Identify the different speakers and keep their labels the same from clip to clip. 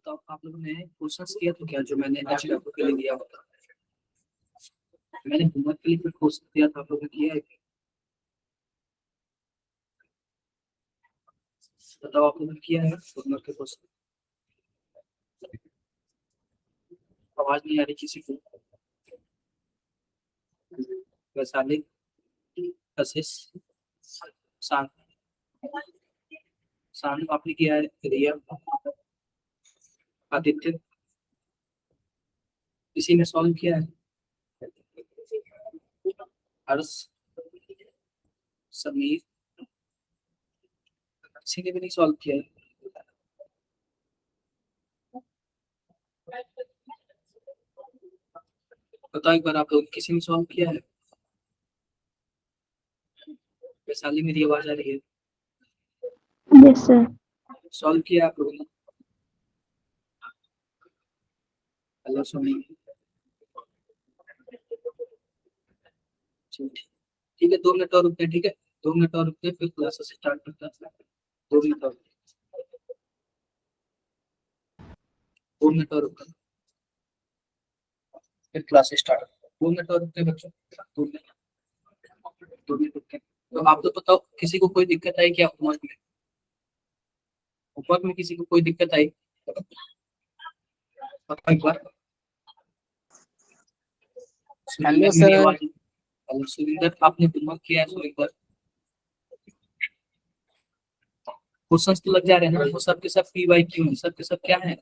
Speaker 1: बताओ आप लोगों ने क्वेश्चंस किया तो क्या जो मैंने एच डब्ल्यू के लिए दिया होता मैंने होमवर्क के लिए कुछ क्वेश्चन दिया था आप लोगों ने किया है बताओ आप लोगों ने किया है होमवर्क के क्वेश्चन आवाज नहीं आ रही किसी को वैशाली कशिश शांत शांत आपने किया है रिया आदित्य किसी ने सॉल्व किया है हर्ष समीर किसी ने भी नहीं सॉल्व किया है बताओ एक बार आप लोग किसी ने सॉल्व किया है वैशाली मेरी आवाज आ रही है
Speaker 2: यस सर
Speaker 1: सॉल्व किया आप लोगों ने हेलो सुनिए ठीक है 2 मिनट और रुकते हैं ठीक है 2 मिनट और रुकते हैं फिर क्लास स्टार्ट करते हैं 2 मिनट और 2 मिनट और रुकते हैं फिर क्लास स्टार्ट 2 मिनट और रुकते हैं बच्चों 2 मिनट 2 मिनट रुकते हैं तो आप तो बताओ किसी को कोई दिक्कत आई क्या होमवर्क में किसी को कोई दिक्कत आई बताओ एक बार
Speaker 3: हेलो सर
Speaker 1: हेलो सुरेंद्र आपने होमवर्क किया है सो एक बार क्वेश्चंस तो लग जा रहे हैं ना वो सबके सब पीवाईक्यू है सबके सब क्या है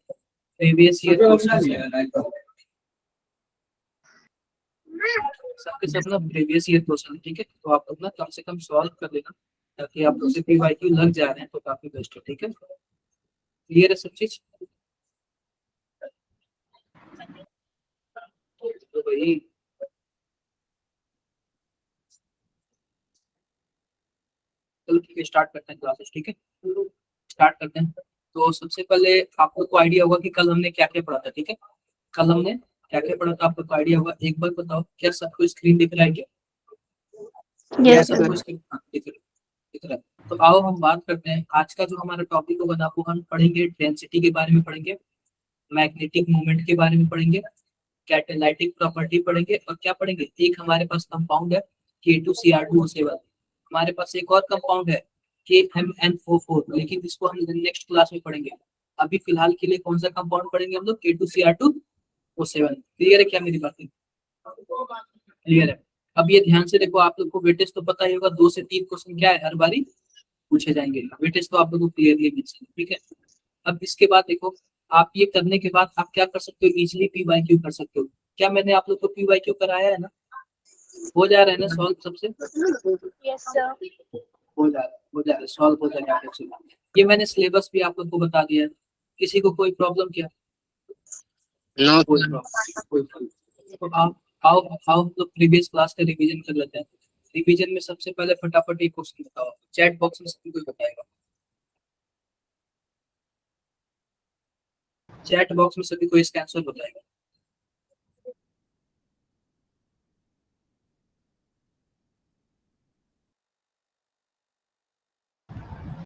Speaker 1: प्रीवियस ईयर क्वेश्चंस सबके सब ना प्रीवियस ईयर क्वेश्चन ठीक है तो आप अपना कम से कम सॉल्व कर लेना ताकि आप लोग से पीवाईक्यू लग जा रहे हैं तो काफी बेस्ट है ठीक है क्लियर है सब चीज तो भाई चलो ठीक है स्टार्ट करते हैं क्लासेस ठीक है स्टार्ट करते हैं तो सबसे पहले आप लोग को आइडिया होगा कि कल हमने क्या क्या पढ़ा था ठीक है कल हमने क्या क्या पढ़ा था आप लोग को आइडिया होगा एक बार बताओ क्या सबको स्क्रीन दिख रहा है क्या
Speaker 2: यस
Speaker 1: सबको
Speaker 2: सर
Speaker 1: स्क्रीन दिख रहा है तो आओ हम बात करते हैं आज का जो हमारा टॉपिक होगा वो हम पढ़ेंगे डेंसिटी के बारे में पढ़ेंगे मैग्नेटिक मोमेंट के बारे में पढ़ेंगे कैटालाइटिक प्रॉपर्टी पढ़ेंगे और क्या पढ़ेंगे एक हमारे पास कंपाउंड है K2Cr2O7 हमारे पास एक और कंपाउंड है KMnO4 लेकिन इसको हम नेक्स्ट क्लास में पढ़ेंगे अभी फिलहाल के लिए कौन सा कंपाउंड पढ़ेंगे हम लोग K2Cr2O7 क्लियर है क्या मेरी बातें क्लियर है अब ये ध्यान से देखो आप लोग को वेटेज तो पता ही होगा 2 से 3 क्वेश्चन क्या है हर बारी पूछे जाएंगे वेटेज तो आप लोग को क्लियरली मिल सकते ठीक है अब इसके बाद देखो आप ये करने के बाद आप क्या कर सकते हो इजिली पीवाईक्यू कर सकते हो क्या मैंने आप लोग को पीवाईक्यू कराया है ना हो जा रहा है ना सॉल्व सबसे
Speaker 2: यस सर
Speaker 1: हो जा रहा है सॉल्व हो जाएगा आपसे ये मैंने सिलेबस भी आप लोग को बता दिया है किसी को कोई प्रॉब्लम क्या
Speaker 3: नो
Speaker 1: कोई प्रॉब्लम तो आप आओ आओ हम लोग प्रीवियस क्लास का रिवीजन कर लेते हैं रिवीजन में सबसे पहले फटाफट एक क्वेश्चन बताओ चैट बॉक्स में सभी कोई बताएगा चैट बॉक्स में सभी को इसका आंसर बताएगा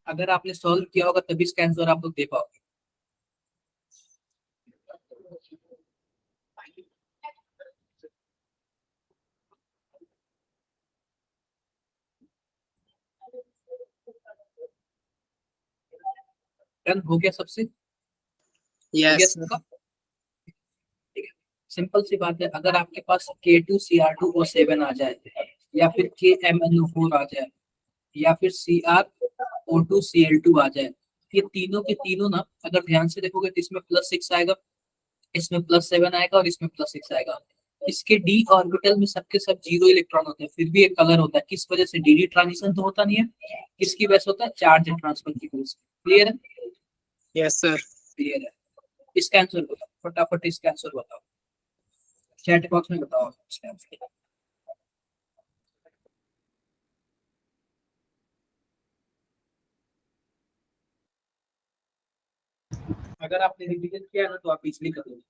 Speaker 1: अगर आपने सॉल्व किया होगा तभी इसका आंसर आप लोग दे पाओगे डन हो गया सबसे हो गया
Speaker 3: यस
Speaker 1: सबका ठीक है सिंपल सी बात है अगर आपके पास K2Cr2O7 आ जाए या फिर KMnO4 आ जाए या फिर CrO2Cl2 आ जाए ये तीनों के तीनों ना अगर ध्यान से देखोगे तो इसमें +6 आएगा इसमें +7 आएगा और इसमें +6 आएगा इसके डी ऑर्बिटल में सबके सब 0 इलेक्ट्रॉन होते हैं फिर भी एक कलर होता है किस वजह से डी ट्रांजिशन तो होता नहीं है किसकी वजह से होता है चार्ज ट्रांसफर की वजह से क्लियर है
Speaker 3: यस सर
Speaker 1: क्लियर है इसका आंसर बताओ फटाफट इसका आंसर बताओ चैट बॉक्स में बताओ इसका आंसर अगर आपने रिवीजन किया ना तो आप इजीली कर लोगे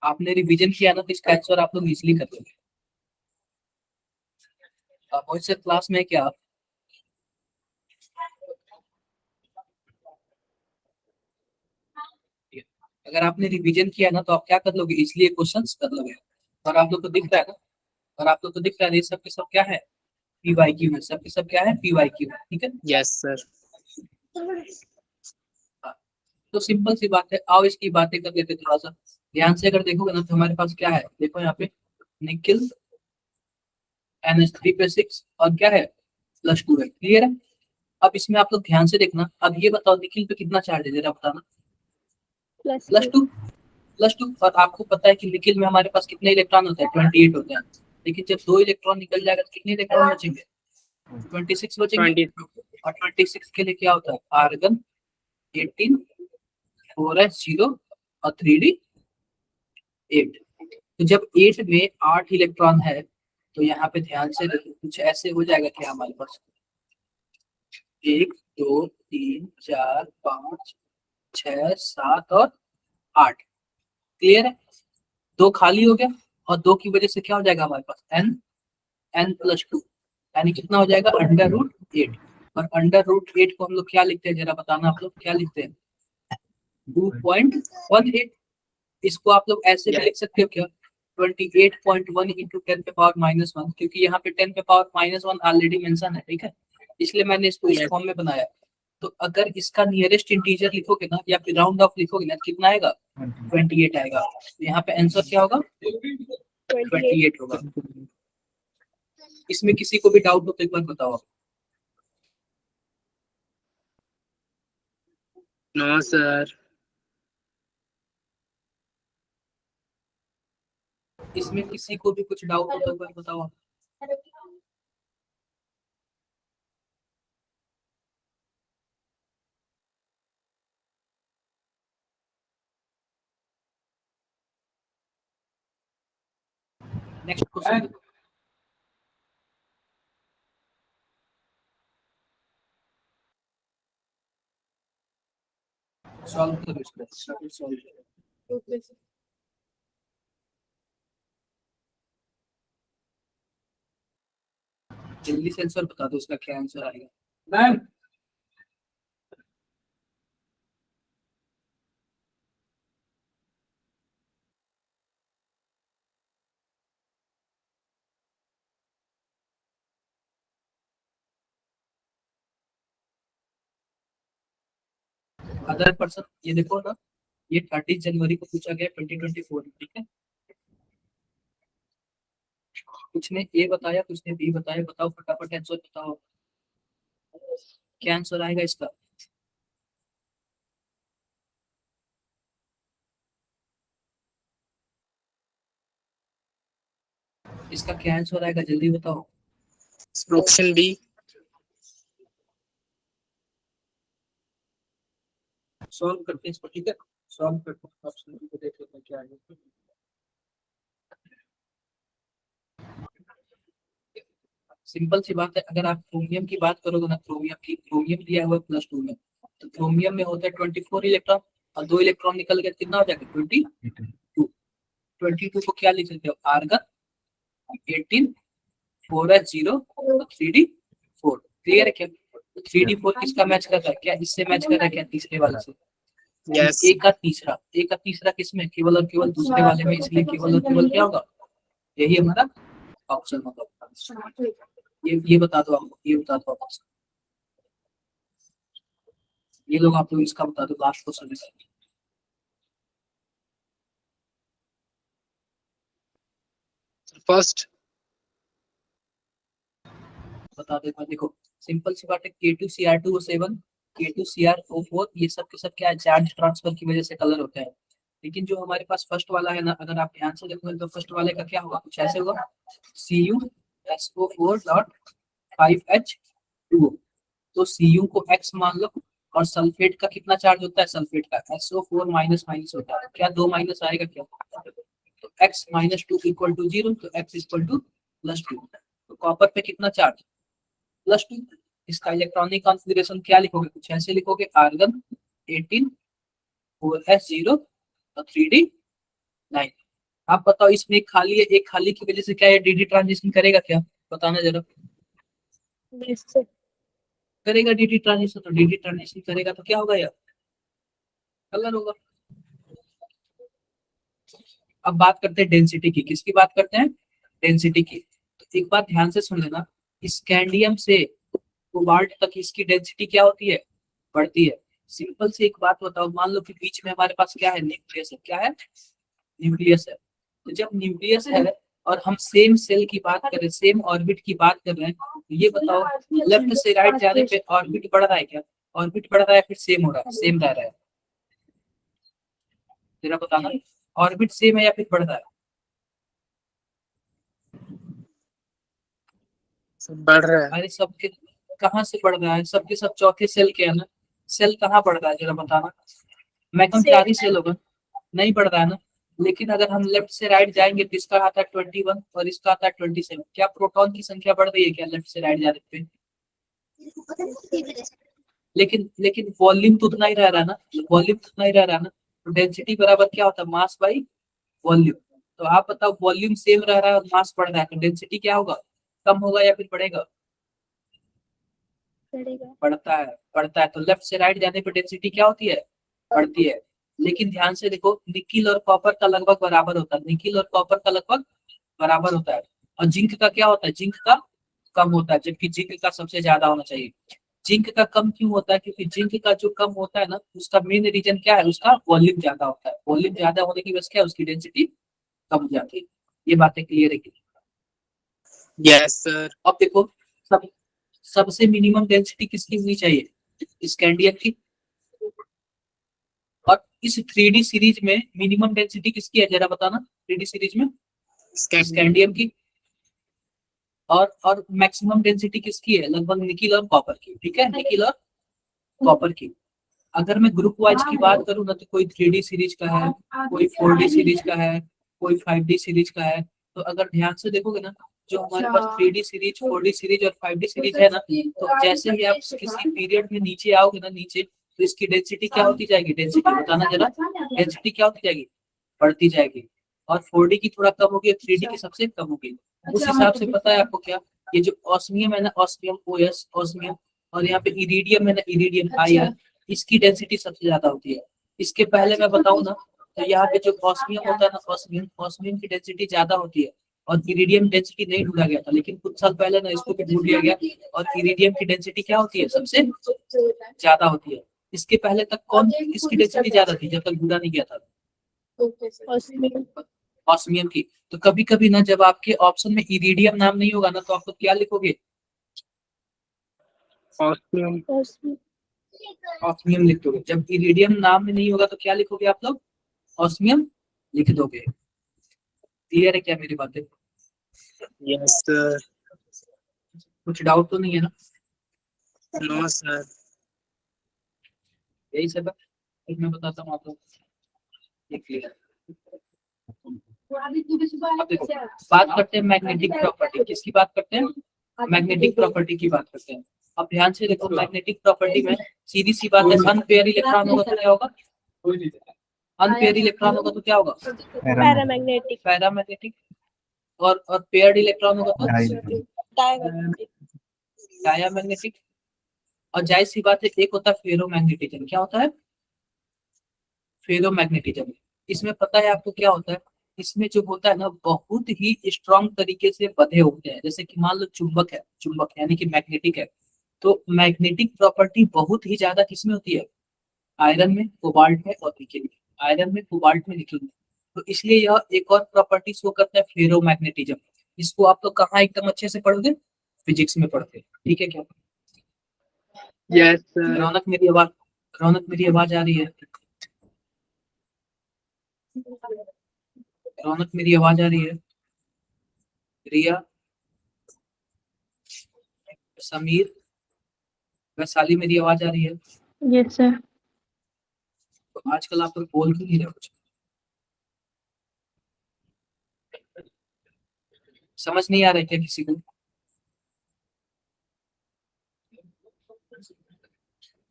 Speaker 1: आपने रिवीजन किया ना तो इसका आंसर आप लोग इजीली कर लोगे आप वॉइस क्लास में क्या अगर आपने रिवीजन किया ना तो आप क्या कर लोगे, इसलिए क्वेश्चंस कर लोगे। और आप लोग को दिख रहा है ना, और आप लोग को दिख रहा है ये सब के सब क्या है, PYQ है, सब के सब क्या है, PYQ है, ठीक है।
Speaker 3: Yes, sir.
Speaker 1: तो सिंपल सी बात है, आओ इसकी बातें कर लेते थोड़ा सा ध्यान से। अगर देखोगे ना तो हमारे पास क्या है, देखो यहाँ पे निकिल NH3 पे 6 और क्या है +2 है, क्लियर है। अब इसमें आप लोग ध्यान से देखना, अब ये बताओ निकिल पे कितना चार्ज है जरा बताना, +2 +2। और आपको पता है कि निकिल में हमारे पास कितने इलेक्ट्रॉन होते हैं, 28 होते हैं। लेकिन जब 2 इलेक्ट्रॉन निकल जाएगा तो कितने इलेक्ट्रॉन बचेंगे, 26 बचेंगे।
Speaker 3: 20.
Speaker 1: और 26 के लिए क्या होता है, आर्गन 18, 4s0 और 3d 8। तो जब 8 में 8 इलेक्ट्रॉन है तो यहाँ पे ध्यान से देखो कुछ ऐसे हो जाएगा क्या हमारे पास, 1 2 3 4 5 6 7 और 8, क्लियर है। 2 खाली हो गया और 2 की वजह से क्या हो जाएगा हमारे पास n+2, यानी कितना हो जाएगा √8। और √8 को हम लोग क्या लिखते हैं जरा बताना, आप लोग क्या लिखते हैं, 2.18। इसको आप लोग ऐसे भी लिख सकते हो क्या, 28.1 इंटू 10⁻⁻1, क्योंकि यहाँ पे 10⁻⁻1 ऑलरेडी मेंशन है, ठीक है, इसलिए मैंने इसको इस फॉर्म में बनाया। तो अगर इसका नियरेस्ट इंटीजर लिखोगे ना या फिर राउंड ऑफ लिखोगे ना कितना आएगा, 28 आएगा। तो यहाँ पे आंसर क्या होगा, 28 होगा। इसमें किसी को भी डाउट हो तो एक बार बताओ।
Speaker 3: No, sir.
Speaker 1: इसमें किसी को भी कुछ डाउट हो तो एक बार बताओ। नेक्स्ट क्वेश्चन सॉल्व करो इसको, सॉल्व करो। जल्दी से आंसर बता दो इसका क्या आंसर आएगा। मैम अदर पर्सन, ये देखो ना, ये 30 जनवरी को पूछा गया 2024 में, ठीक है। कुछ ने ए बताया, कुछ ने बी बताया, बताओ फटाफट आंसर बताओ, क्या आंसर आएगा इसका। इसका क्या आंसर आएगा जल्दी बताओ।
Speaker 3: Option B.
Speaker 1: सॉल्व करते हैं इसको, ठीक है, सॉल्व करते हैं, ऑप्शन बी को देख लेते हैं क्या आएगा। सिंपल सी बात है, अगर आप क्रोमियम की बात करोगे ना, क्रोमियम दिया हुआ +2 में, तो क्रोमियम में होता है 24 इलेक्ट्रॉन और 2 इलेक्ट्रॉन निकल गया, कितना हो जाएगा 22। 22 को क्या लिख सकते हो, आर्गन 18, 4s0 और 3d4, क्लियर है क्या। 3d4 किसका मैच कर रहा है, क्या इससे मैच कर रहा है क्या, तीसरे वाले से।
Speaker 3: Yes.
Speaker 1: एक का तीसरा किसमें, केवल और केवल दूसरे वाले में, इसलिए केवल और केवल क्या होगा, यही हमारा ऑप्शन होगा। ये बता दो आपको, ये बता दो आप, ये लोग आप लोग इसका बता दो लास्ट क्वेश्चन है।
Speaker 3: First.
Speaker 1: बता दो एक बार, देखो सिंपल सी बात है, K2Cr2O7, K2Cr O4, ये सब के सब क्या है, चार्ज ट्रांसफर की वजह से कलर होते हैं। लेकिन जो हमारे पास फर्स्ट वाला है ना, अगर आप ध्यान से देखोगे तो फर्स्ट वाले का क्या होगा, कुछ ऐसे होगा, CuSO4.5H2O। तो Cu को X मान लो, और सल्फेट का कितना चार्ज होता है, सल्फेट का SO4 माइनस माइनस होता है, क्या 2 माइनस आएगा क्या, तो X -2 = 0, तो X = +2। तो कॉपर पे कितना चार्ज, +2। इसका इलेक्ट्रॉनिक कॉन्फ़िगरेशन क्या लिखोगे, कुछ ऐसे लिखोगे, आर्गन 18, 4s0 और 3d9। आप बताओ इसमें एक खाली है, एक खाली की वजह से क्या है, डी ट्रांजिशन करेगा क्या, बताना जरा।
Speaker 2: Yes, sir.
Speaker 1: करेगा डी ट्रांजिशन, तो डी ट्रांजिशन करेगा तो क्या होगा यार, कलर होगा। अब बात करते हैं डेंसिटी की। किसकी बात करते हैं? डेंसिटी की। तो एक बात ध्यान से सुन लेना, स्कैंडियम से कोबाल्ट तक इसकी डेंसिटी क्या होती है? बढ़ती है। सिंपल से एक बात बताओ, मान लो कि बीच में हमारे पास क्या है? न्यूक्लियस है। क्या है? न्यूक्लियस है। तो जब न्यूक्लियस है और हम सेम सेल की बात कर रहे हैं, सेम ऑर्बिट की बात कर रहे हैं, तो ये बताओ लेफ्ट से राइट जाने पे ऑर्बिट बढ़ रहा है क्या? ऑर्बिट बढ़ रहा है फिर सेम हो रहा है? सेम रह रहा है। तेरा बताना, ऑर्बिट सेम है या फिर बढ़ रहा है?
Speaker 3: सब बढ़ रहा है।
Speaker 1: अरे सबके कहाँ से बढ़ रहा है? सबके सब चौथे सेल के है ना। सेल कहाँ बढ़ रहा है जरा बताना। मैक्सिमम 4 ही सेल होगा, नहीं बढ़ रहा है ना। लेकिन अगर हम लेफ्ट से राइट जाएंगे तो इसका आता है 21 और इसका आता है 27। क्या प्रोटॉन की संख्या बढ़ रही है क्या लेफ्ट से राइट जाने पे? लेकिन लेकिन वॉल्यूम तो उतना ही रह रहा है ना। वॉल्यूम तो उतना ही रह रहा है ना। तो डेंसिटी बराबर क्या होता है? Mass by volume. तो आप बताओ, वॉल्यूम सेम रह रहा है और मास बढ़ रहा है, तो डेंसिटी क्या होगा? कम होगा या फिर बढ़ेगा? बढ़ता है। बढ़ता है। तो लेफ्ट से राइट जाने पर डेंसिटी क्या होती है? बढ़ती है। लेकिन ध्यान से देखो, निकिल और कॉपर का लगभग बराबर होता है। निकिल और कॉपर का लगभग बराबर होता है। और जिंक का क्या होता है? जिंक का कम होता है, जबकि जिंक का सबसे ज्यादा होना चाहिए। जिंक का कम क्यों होता है? क्योंकि जिंक का जो कम होता है ना, उसका मेन रीजन क्या है? उसका वॉल्यूम ज्यादा होता है। वॉल्यूम ज्यादा होने की वजह से क्या है? उसकी डेंसिटी कम हो जाती है। ये बातें क्लियर है कि?
Speaker 3: Yes sir.
Speaker 1: अब देखो, सब सबसे मिनिमम डेंसिटी किसकी होनी चाहिए? स्कैंडियम की। और इस 3D सीरीज में मिनिमम डेंसिटी किसकी है जरा बताना? 3D सीरीज में स्कैंडियम की। और मैक्सिमम डेंसिटी किसकी है? लगभग निकिल और कॉपर की। ठीक है, निकिल और कॉपर की। अगर मैं ग्रुप वाइज की बात करूँ ना, तो कोई 3D सीरीज का है, कोई 4D सीरीज का है, कोई 5D सीरीज का है। तो अगर ध्यान से देखोगे ना, जो हमारे पास 3D सीरीज, 4D सीरीज और 5D सीरीज है ना, तो जैसे ही आप किसी पीरियड में नीचे आओगे ना, नीचे, तो इसकी डेंसिटी क्या होती जाएगी? डेंसिटी बताना जरा। डेंसिटी क्या होती जाएगी? बढ़ती जाएगी। और 4D की थोड़ा कम होगी, 3D की सबसे कम होगी। उस हिसाब से पता है आपको क्या? ये जो ऑस्मियम है ना, ऑस्मियम ओएस, ऑस्मियम, और यहाँ पे इरिडियम है ना, इरिडियम आईआर, इसकी डेंसिटी सबसे ज्यादा होती है। इसके पहले मैं बताऊं ना, तो यहाँ पे जो ऑस्मियम होता है ना, ऑस्मियम, ऑस्मियम की डेंसिटी ज्यादा होती है। और इरिडियम डेंसिटी नहीं ढूंढा गया था, लेकिन कुछ साल पहले ना इसको भी ढूंढ लिया गया। और इरिडियम की डेंसिटी क्या होती है? सबसे ज्यादा होती है। इसके पहले तक कौन किसकी डेंसिटी ज्यादा थी जब तक ढूंढा नहीं गया था? ऑस्मियम की। तो कभी कभी ना, जब आपके ऑप्शन में इरिडियम नाम नहीं होगा ना, तो आप लोग क्या लिखोगे?
Speaker 3: ऑस्मियम।
Speaker 1: ऑस्मियम लिख दोगे। जब इरिडियम नाम में नहीं होगा तो क्या लिखोगे आप लोग? ऑस्मियम लिख दोगे। क्लियर है क्या मेरी बातें?
Speaker 3: Yes sir.
Speaker 1: कुछ डाउट तो नहीं है ना?
Speaker 3: No sir.
Speaker 1: यही सब है। एक मैं बताता हूँ आप लोग, ये क्लियर। अब देखो, बात करते हैं मैग्नेटिक प्रॉपर्टी। किसकी बात करते हैं? मैग्नेटिक प्रॉपर्टी की बात करते हैं। अब ध्यान से देखो, मैग्नेटिक प्रॉपर्टी में सीधी सी बात है, अनपेयर इलेक्ट्रॉन होगा तो क्या होगा? अनपेयर इलेक्ट्रॉन होगा तो क्या होगा?
Speaker 2: पैरामैग्नेटिक।
Speaker 1: पैरामैग्नेटिक। और पेयर्ड इलेक्ट्रॉन होगा तो डायमैग्नेटिक। और जाहिर सी बात है, एक होता है फेरोमैग्नेटिज्म। क्या होता है? फेरोमैग्नेटिज्म। इसमें पता है आपको क्या होता है? इसमें जो होता है ना, बहुत ही स्ट्रांग तरीके से बंधे होते हैं। जैसे कि मान लो चुंबक है, चुंबक यानी कि मैग्नेटिक है, तो मैग्नेटिक प्रॉपर्टी बहुत ही ज्यादा किसमें होती है? आयरन में, कोबाल्ट में और निकेल में। आयरन में, कोबाल्ट में, निकेल में। तो इसलिए यह एक और प्रॉपर्टी शो करता है, फेरोमैग्नेटिज्म। इसको आप लोग कहाँ एकदम अच्छे से पढ़ोगे? फिजिक्स में पढ़ते हैं। ठीक है क्या?
Speaker 3: Yes sir.
Speaker 1: रौनक मेरी आवाज आ रही है? रौनक मेरी आवाज आ रही है? रिया, समीर, वैशाली, मेरी आवाज आ रही है?
Speaker 2: Yes sir.
Speaker 1: तो आजकल आप लोग बोल क्यों नहीं रहे कुछ? समझ नहीं आ रहा है क्या किसी को?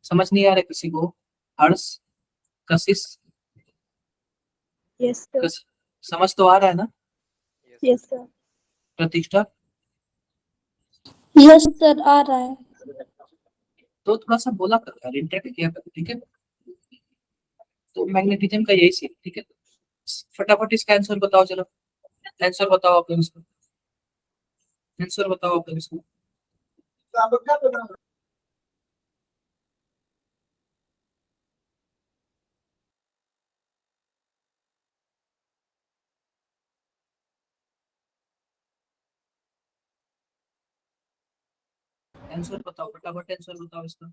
Speaker 1: समझ नहीं आ रहा है किसी को? हर्ष, कशिश,
Speaker 2: यस सर।
Speaker 1: समझ तो आ रहा है ना?
Speaker 2: Yes sir.
Speaker 1: प्रतिष्ठा,
Speaker 2: यस सर, आ रहा है।
Speaker 1: तो थोड़ा सा बोला कर यार, इंटरेक्ट किया कर। ठीक है? तो मैग्नेटिज्म का यही सीन। ठीक है? फटाफट इसका आंसर बताओ, चलो आंसर बताओ आप लोग इसको, आंसर बताओ आप लोग इसको। आंसर बताओ फटाफट, आंसर बताओ इसका।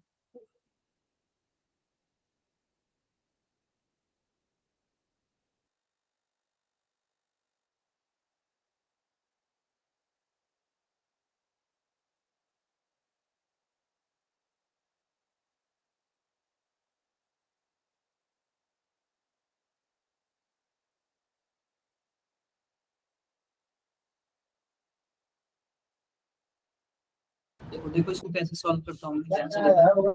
Speaker 1: देखो देखो इसको कैसे सॉल्व करता हूँ, टेंशन लेना।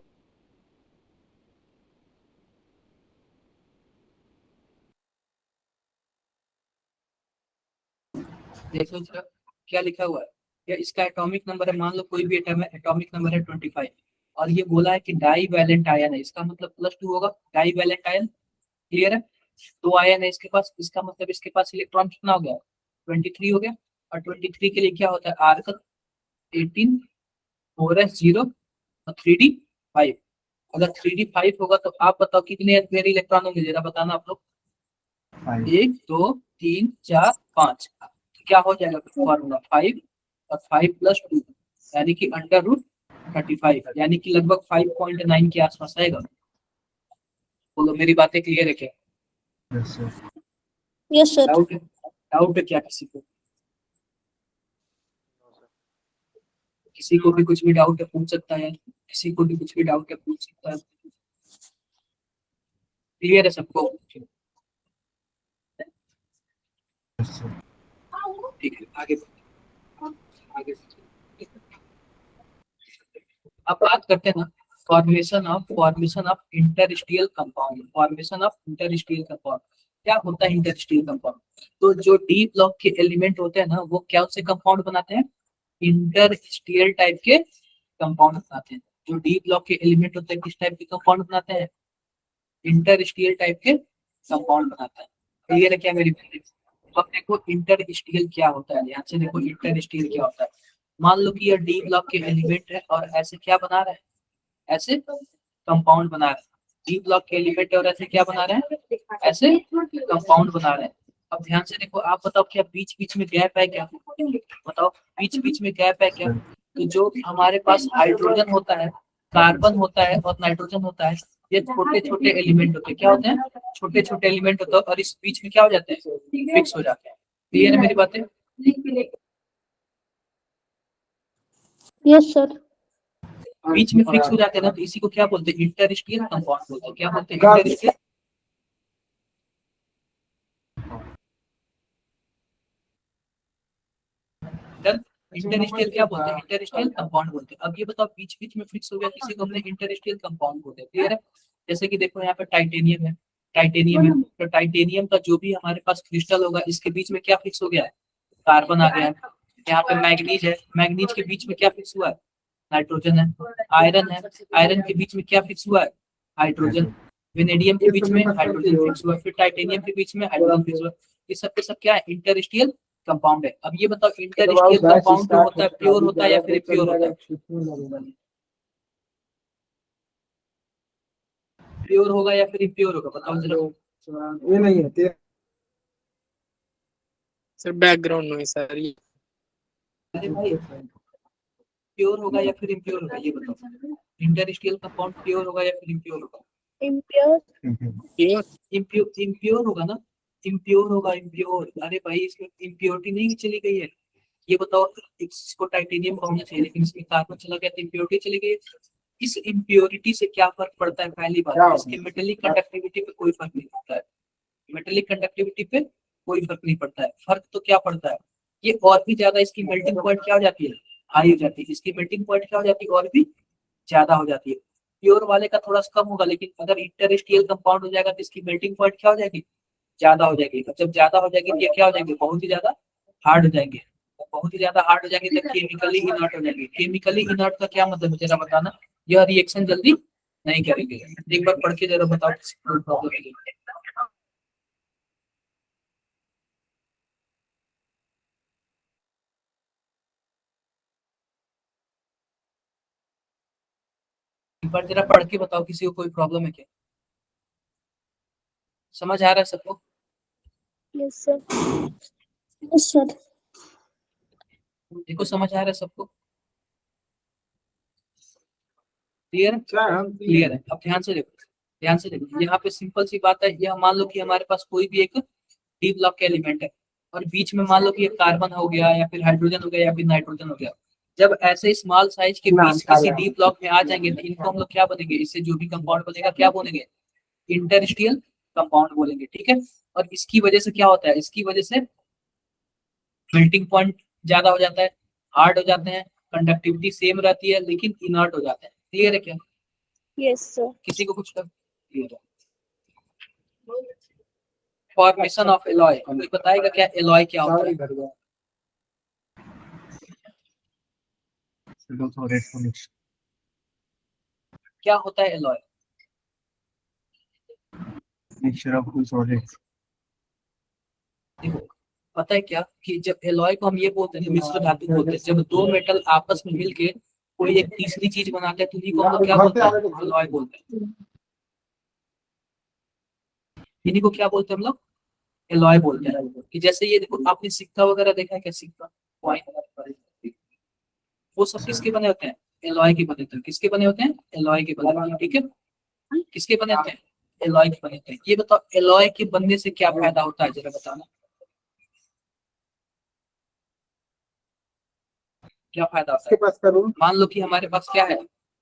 Speaker 1: देखो जरा क्या लिखा हुआ है, या इसका एटॉमिक नंबर है, मान लो कोई भी एटम है, एटॉमिक नंबर है 25, और ये बोला है कि डाई वैलेंट आयन है, इसका मतलब +2 होगा, डाई वैलेंट आयन। क्लियर है, 2 आयन है इसके पास, इसका मतलब इसके पास इलेक्ट्रॉन कितना हो गया, 23 हो गया। और 23 के लिए क्या होता है, आर्गन 18, 4s0 और 3d5। अगर 3d5 होगा तो आप बताओ कितने मेरे इलेक्ट्रॉन होंगे, जरा बताना आप लोग। 1 2 3 4 5, तो क्या हो जाएगा फॉर्मूला 5 और 5 + 2 यानी कि √35, यानी कि लगभग 5.9 के आसपास आएगा। बोलो मेरी बातें क्लियर है क्या?
Speaker 2: Yes, sir.
Speaker 1: डाउट है, डाउट है क्या किसी को? किसी को भी कुछ भी डाउट है पूछ सकता है, किसी को भी कुछ भी डाउट है पूछ सकता है। क्लियर है सबको? ठीक है, आगे आगे। अब बात करते हैं ना, formation of interstitial compound, formation of interstitial compound. क्या होता है इंटरस्टियल कंपाउंड? तो जो डी ब्लॉक के एलिमेंट होते हैं ना, वो क्या से कंपाउंड बनाते हैं, इंटरस्टियल टाइप के कंपाउंड बनाते हैं। जो डी ब्लॉक के एलिमेंट होते हैं किस टाइप के कंपाउंड बनाते हैं, इंटरस्टियल टाइप के कंपाउंड बनाता है। क्लियर है क्या मेरी बात? अब देखो इंटरस्टियल क्या होता है, ध्यान से देखो इंटरस्टियल क्या होता है। मान लो कि यह डी ब्लॉक के एलिमेंट है और ऐसे क्या बना रहा है, ऐसे कंपाउंड बना रहे हैं। डी ब्लॉक के एलिमेंट है और ऐसे क्या बना रहे हैं, ऐसे कंपाउंड बना रहे हैं। अब ध्यान से देखो, आप बताओ क्या बीच बीच में गैप है क्या, बताओ बीच बीच में गैप है क्या? तो जो हमारे पास हाइड्रोजन होता है, कार्बन होता है और नाइट्रोजन होता है, ये छोटे छोटे एलिमेंट होते हैं। क्या होते हैं, छोटे छोटे एलिमेंट होते हैं, और इस बीच में क्या हो जाते हैं, फिक्स हो जाते हैं। क्लियर है मेरी बातें?
Speaker 2: Yes, sir.
Speaker 1: बीच में फिक्स हो जाते हैं ना, तो इसी को क्या बोलते हैं, इंटरस्टियल कंपाउंड बोलते हैं। क्या बोलते हैं, इंटरस्टियल। इंटरस्टियल क्या बोलते हैं, इंटरस्टियल कंपाउंड बोलते हैं। अब ये बताओ बीच बीच में फिक्स हो गया किसी को हमने इंटरस्टियल कंपाउंड बोलते हैं। क्लियर है? जैसे कि देखो यहाँ पे टाइटेनियम है, टाइटेनियम है, तो टाइटेनियम का जो भी हमारे पास क्रिस्टल होगा, इसके बीच में क्या फिक्स हो गया है, कार्बन आ गया है। यहाँ पे मैग्नीज है, मैग्नीज के बीच में क्या फिक्स हुआ है, नाइट्रोजन है। आयरन है, आयरन के बीच में क्या फिक्स हुआ है, हाइड्रोजन। वेनेडियम के बीच में हाइड्रोजन फिक्स हुआ, फिर टाइटेनियम के बीच में हाइड्रोजन फिक्स हुआ। ये सब के सब क्या है, इंटरस्टियल कंपाउंड है। अब ये बताओ इंटरस्टियल कंपाउंड जो होता है प्योर होता है या फिर इम्प्योर होता है, प्योर होगा या फिर इम्प्योर होगा, बताओ जरा।
Speaker 4: ये नहीं है
Speaker 3: सर बैकग्राउंड नॉइस आ रही है।
Speaker 1: अरे भाई प्योर होगा या फिर इम्प्योर होगा, ये बताओ इंटरस्टियल कंपाउंड प्योर होगा या फिर इम्प्योर होगा?
Speaker 2: Impure.
Speaker 1: इम्प्योर होगा ना, इम्प्योर होगा, इम्प्योर। अरे भाई इसमें इम्प्योरिटी नहीं चली गई है, ये बताओ इसको टाइटेनियम का होना चाहिए लेकिन इसमें कार्बन चला गया तो इम्प्योरिटी चली गई। इस इम्प्योरिटी से क्या फर्क पड़ता है, पहली बात इसके मेटेलिक कंडक्टिविटी पे कोई फर्क नहीं पड़ता है, मेटेलिक कंडक्टिविटी पे कोई फर्क नहीं पड़ता है। फर्क तो क्या पड़ता है, ये और भी ज्यादा इसकी मेल्टिंग पॉइंट क्या हो जाती है, हाई हो जाती है। इसकी मेल्टिंग पॉइंट क्या हो जाती है, और भी ज्यादा हो जाती है। प्योर वाले का थोड़ा सा कम होगा, लेकिन अगर इंटरस्टियल कंपाउंड हो जाएगा तो इसकी मेल्टिंग पॉइंट क्या हो जाएगी, ज्यादा हो जाएगी। और जब ज्यादा हो जाएगी तो ये क्या हो जाएगी, बहुत ही ज्यादा हार्ड हो जाएंगे। बहुत ही ज्यादा हार्ड हो जाएंगे तो केमिकली इनर्ट हो जाएंगे। केमिकली इनर्ट का क्या मतलब है जरा बताना, यह रिएक्शन जल्दी नहीं करेंगे। एक बार पढ़ के जरा बताओ किसी को प्रॉब्लम है। बार जरा पढ़ के बताओ, किसी को कोई प्रॉब्लम है क्या? समझ आ रहा है सबको?
Speaker 2: Yes, sir. Yes, sir.
Speaker 1: देखो समझ आ रहा है सबको? क्लियर है? क्लियर है। अब ध्यान से देखो, ध्यान से देखो, यहाँ पे सिंपल सी बात है। यह मान लो कि हमारे पास कोई भी एक डी ब्लॉक का एलिमेंट है और बीच में मान लो कि एक कार्बन हो गया या फिर हाइड्रोजन हो गया या फिर नाइट्रोजन हो गया। जब ऐसे स्मॉल साइज के बीच किसी डी ब्लॉक में आ जाएंगे तो इनको हम लोग क्या बनेंगे? इससे जो भी कंपाउंड बनेगा क्या बोलेंगे? इंटरस्टिशियल कंपाउंड बोलेंगे, ठीक है। और इसकी वजह से क्या होता है? इसकी वजह से मेल्टिंग पॉइंट ज्यादा हो जाता है, हार्ड हो जाते हैं, कंडक्टिविटी सेम रहती है लेकिन इनर्ट हो जाते हैं। क्लियर है क्या?
Speaker 2: Yes, sir.
Speaker 1: किसी को कुछ क्लियर है? फॉर्मेशन ऑफ एलॉय, कोई बताएगा क्या एलॉय क्या होता है? क्या होता है एलॉय? देखो पता है क्या कि जब एलॉय को हम ये बोलते हैं, मिश्र धातु बोलते हैं, जब दो मेटल आपस में मिलके कोई एक तीसरी चीज बनाते हैं तो उन्हीं को हम लोग क्या बोलते हैं? एलॉय बोलते हैं। इन्हीं को क्या बोलते हैं हम लोग? एलॉय बोलते हैं। कि जैसे ये देखो, आपने सिक्का वगैरह देखा है क्या? सिक्का, कॉइन, वो सब किसके बने होते हैं? एलॉय के बने होते हैं। किसके बने होते हैं? एलॉय के बने होते हैं, ठीक है। किसके बने होते हैं? एलॉय के बने होते हैं। ये बताओ एलॉय के बनने से क्या फायदा होता है, जरा बताना। क्या फायदा होता है? मान लो कि हमारे पास क्या है?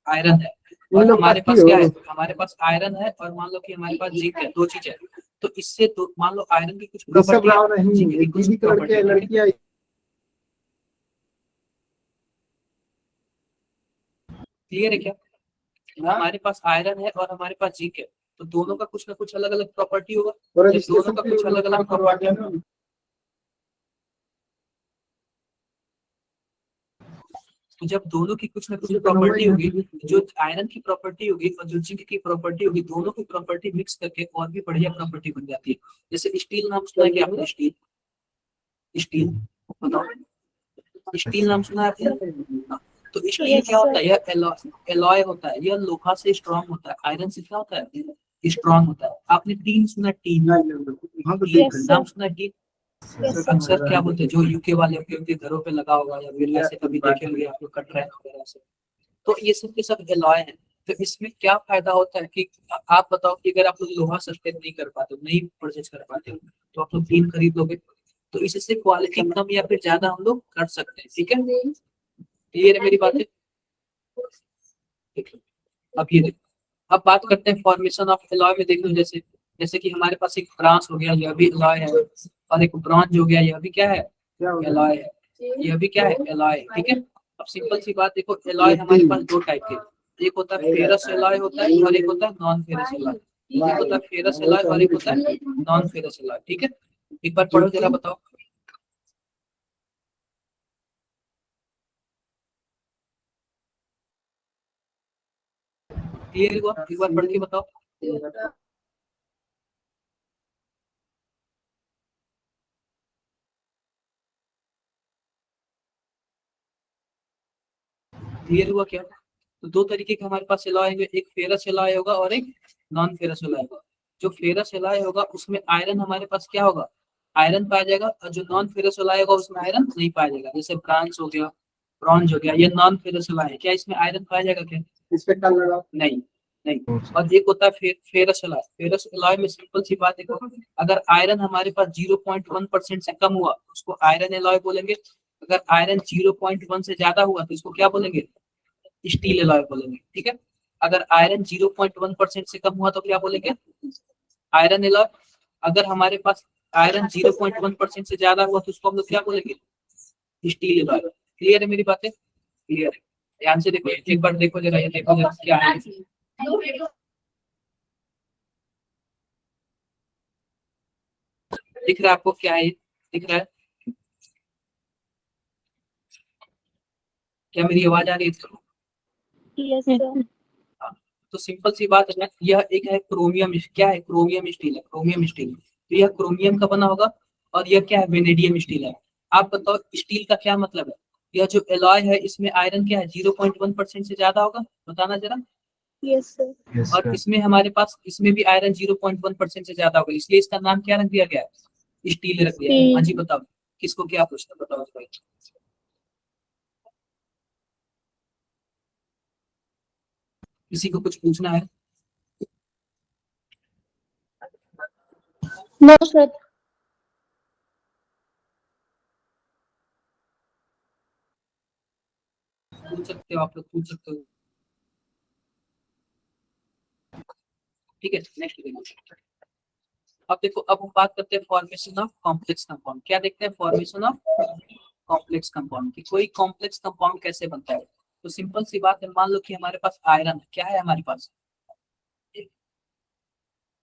Speaker 1: आयरन है, और हमारे पास क्या है? हमारे पास आयरन है और मान लो कि हमारे पास जिंक है, दो चीज है। तो इससे तो मान लो आयरन की कुछ प्रॉपर्टी, जिंक की कुछ प्रॉपर्टी। क्लियर है क्या? हमारे पास आयरन है और हमारे पास जिंक है, तो दोनों का कुछ ना कुछ अलग अलग प्रॉपर्टी होगा। दोनों का कुछ अलग अलग प्रॉपर्टी, तो जब दोनों की कुछ ना कुछ प्रॉपर्टी होगी, जो आयरन की प्रॉपर्टी होगी और जो जिंक की प्रॉपर्टी होगी, दोनों की प्रॉपर्टी मिक्स करके और भी बढ़िया प्रॉपर्टी बन जाती है। जैसे स्टील नाम सुना है क्या आपने? स्टील, स्टील बताओ, स्टील नाम सुना है आपने? तो स्टील क्या होता है? यह एलॉय होता है। यह लोहा से स्ट्रांग होता है, आयरन से क्या होता है? स्ट्रांग होता है। आपने टीन सुना? टीन नाम सुना? टीन अक्सर क्या बोलते हैं, जो यूके वाले उनके घरों पे लगा होगा या फिर ऐसे कभी देखे होंगे आप लोग कट रहे वगैरह से। तो ये सब के सब एलॉय है। तो इसमें क्या फायदा होता है कि आप बताओ कि अगर आप लोग लोहा सस्टेन नहीं कर पाते हो, नहीं परचेज कर पाते हो, तो आप लोग टीन खरीद लोगे, तो इससे क्वालिटी कम या फिर ज्यादा हम लोग कर सकते हैं, ठीक है। क्लियर है मेरी बातें? अब ये देखो, अब बात करते हैं फॉर्मेशन ऑफ एलॉय में। देख लो, जैसे जैसे कि हमारे पास एक ब्रांस हो गया, यह भी एलॉय है, और एक ब्रॉन्ज हो गया, यह भी क्या है? एलॉय है। यह भी क्या है? एलॉय, ठीक है। अब सिंपल सी बात देखो, एलॉय हमारे पास दो टाइप के, एक होता है फेरस एलॉय होता है और एक होता है नॉन फेरस एलॉय। एक होता है फेरस एलॉय और एक होता है नॉन फेरस एलॉय, ठीक है। एक बार पढ़ो जरा, बताओ। क्लियर हुआ? एक बार पढ़ के बताओ। क्लियर हुआ क्या? तो दो तरीके के हमारे पास एलॉय है, एक फेरस एलॉय होगा और एक नॉन फेरस एलॉय होगा। जो फेरस एलॉय होगा उसमें आयरन हमारे पास क्या होगा? आयरन पाया जाएगा, और जो नॉन फेरस एलॉय होगा उसमें आयरन नहीं पाया जाएगा। जैसे ब्रांस हो गया, ब्रॉन्ज हो गया, ये नॉन फेरस एलॉय है। क्या इसमें आयरन पाया जाएगा क्या? इसमें नहीं, नहीं। और एक होता है फेरस एलॉय। फेरस एलॉय में सिंपल सी बात देखो, अगर आयरन हमारे पास 0.1% से कम हुआ तो उसको आयरन एलॉय बोलेंगे। अगर आयरन 0.1 से ज्यादा हुआ तो इसको क्या बोलेंगे? स्टील एलॉय बोलेंगे, ठीक है। अगर आयरन 0.1% से कम हुआ तो क्या बोलेंगे? Iron alloy. अगर हमारे पास आयरन 0.1% से ज्यादा हुआ तो उसको हम लोग क्या बोलेंगे? Steel alloy. क्लियर है मेरी बातें? क्लियर है। ध्यान से देखो, एक बार देखो जरा, ये देखो जरा क्या है। दिख रहा है आपको क्या है? दिख रहा है क्या? मेरी आवाज आ रही है?
Speaker 2: Yes, sir.
Speaker 1: तो सिंपल सी बात है, यह एक है क्रोमियम। क्या है? क्रोमियम स्टील है, क्रोमियम स्टील। तो यह क्रोमियम का बना होगा, और यह क्या है? वेनेडियम स्टील है। आप बताओ स्टील का क्या मतलब है? यह जो एलॉय है इसमें आयरन क्या है? 0.1% से ज्यादा होगा, बताना जरा।
Speaker 2: Yes, sir.
Speaker 4: Yes,
Speaker 1: और
Speaker 4: sir.
Speaker 1: इसमें हमारे पास इसमें भी आयरन 0.1% से ज्यादा होगा, इसलिए इसका नाम क्या रख दिया गया है, स्टील रख दिया है।
Speaker 2: स्टील।
Speaker 1: हाँ जी बताओ, किसको क्या पूछना, बताओ भाई। किसी को कुछ पूछना है?
Speaker 2: No, sir.
Speaker 1: पूछ सकते हो, आप लोग पूछ सकते हो। ठीक है, नेक्स्ट। अब देखो, अब हम बात करते हैं फॉर्मेशन ऑफ कॉम्प्लेक्स कंपाउंड। क्या देखते हैं, फॉर्मेशन ऑफ कॉम्प्लेक्स कंपाउंड की कोई कॉम्प्लेक्स कंपाउंड कैसे बनता है। तो सिंपल सी बात है, मान लो कि हमारे पास आयरन है, क्या है हमारे पास,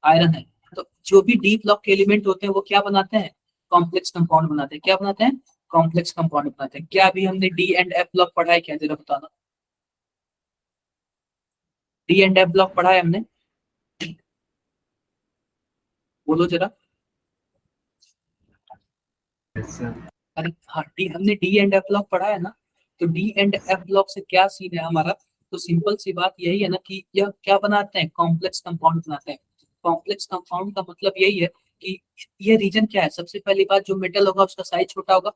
Speaker 1: आयरन है। तो जो भी डी ब्लॉक के एलिमेंट होते हैं वो क्या बनाते हैं, कॉम्प्लेक्स कंपाउंड बनाते हैं। क्या बनाते हैं, कॉम्प्लेक्स कंपाउंड बनाते हैं। क्या अभी हमने डी एंड एफ ब्लॉक पढ़ा है क्या, जरा बताना। डी एंड एफ ब्लॉक पढ़ा है हमने, बोलो जरा।
Speaker 4: Yes, sir.
Speaker 1: अरे हाँ, हमने डी एंड एफ ब्लॉक पढ़ा है ना। तो डी एंड एफ ब्लॉक से क्या सीन है हमारा, तो सिंपल सी बात यही है ना कि यह क्या बनाते हैं, कॉम्प्लेक्स कंपाउंड बनाते हैं। कॉम्प्लेक्स कंपाउंड का मतलब यही है कि ये रीजन क्या है, सबसे पहली बात, जो मेटल होगा उसका साइज छोटा होगा,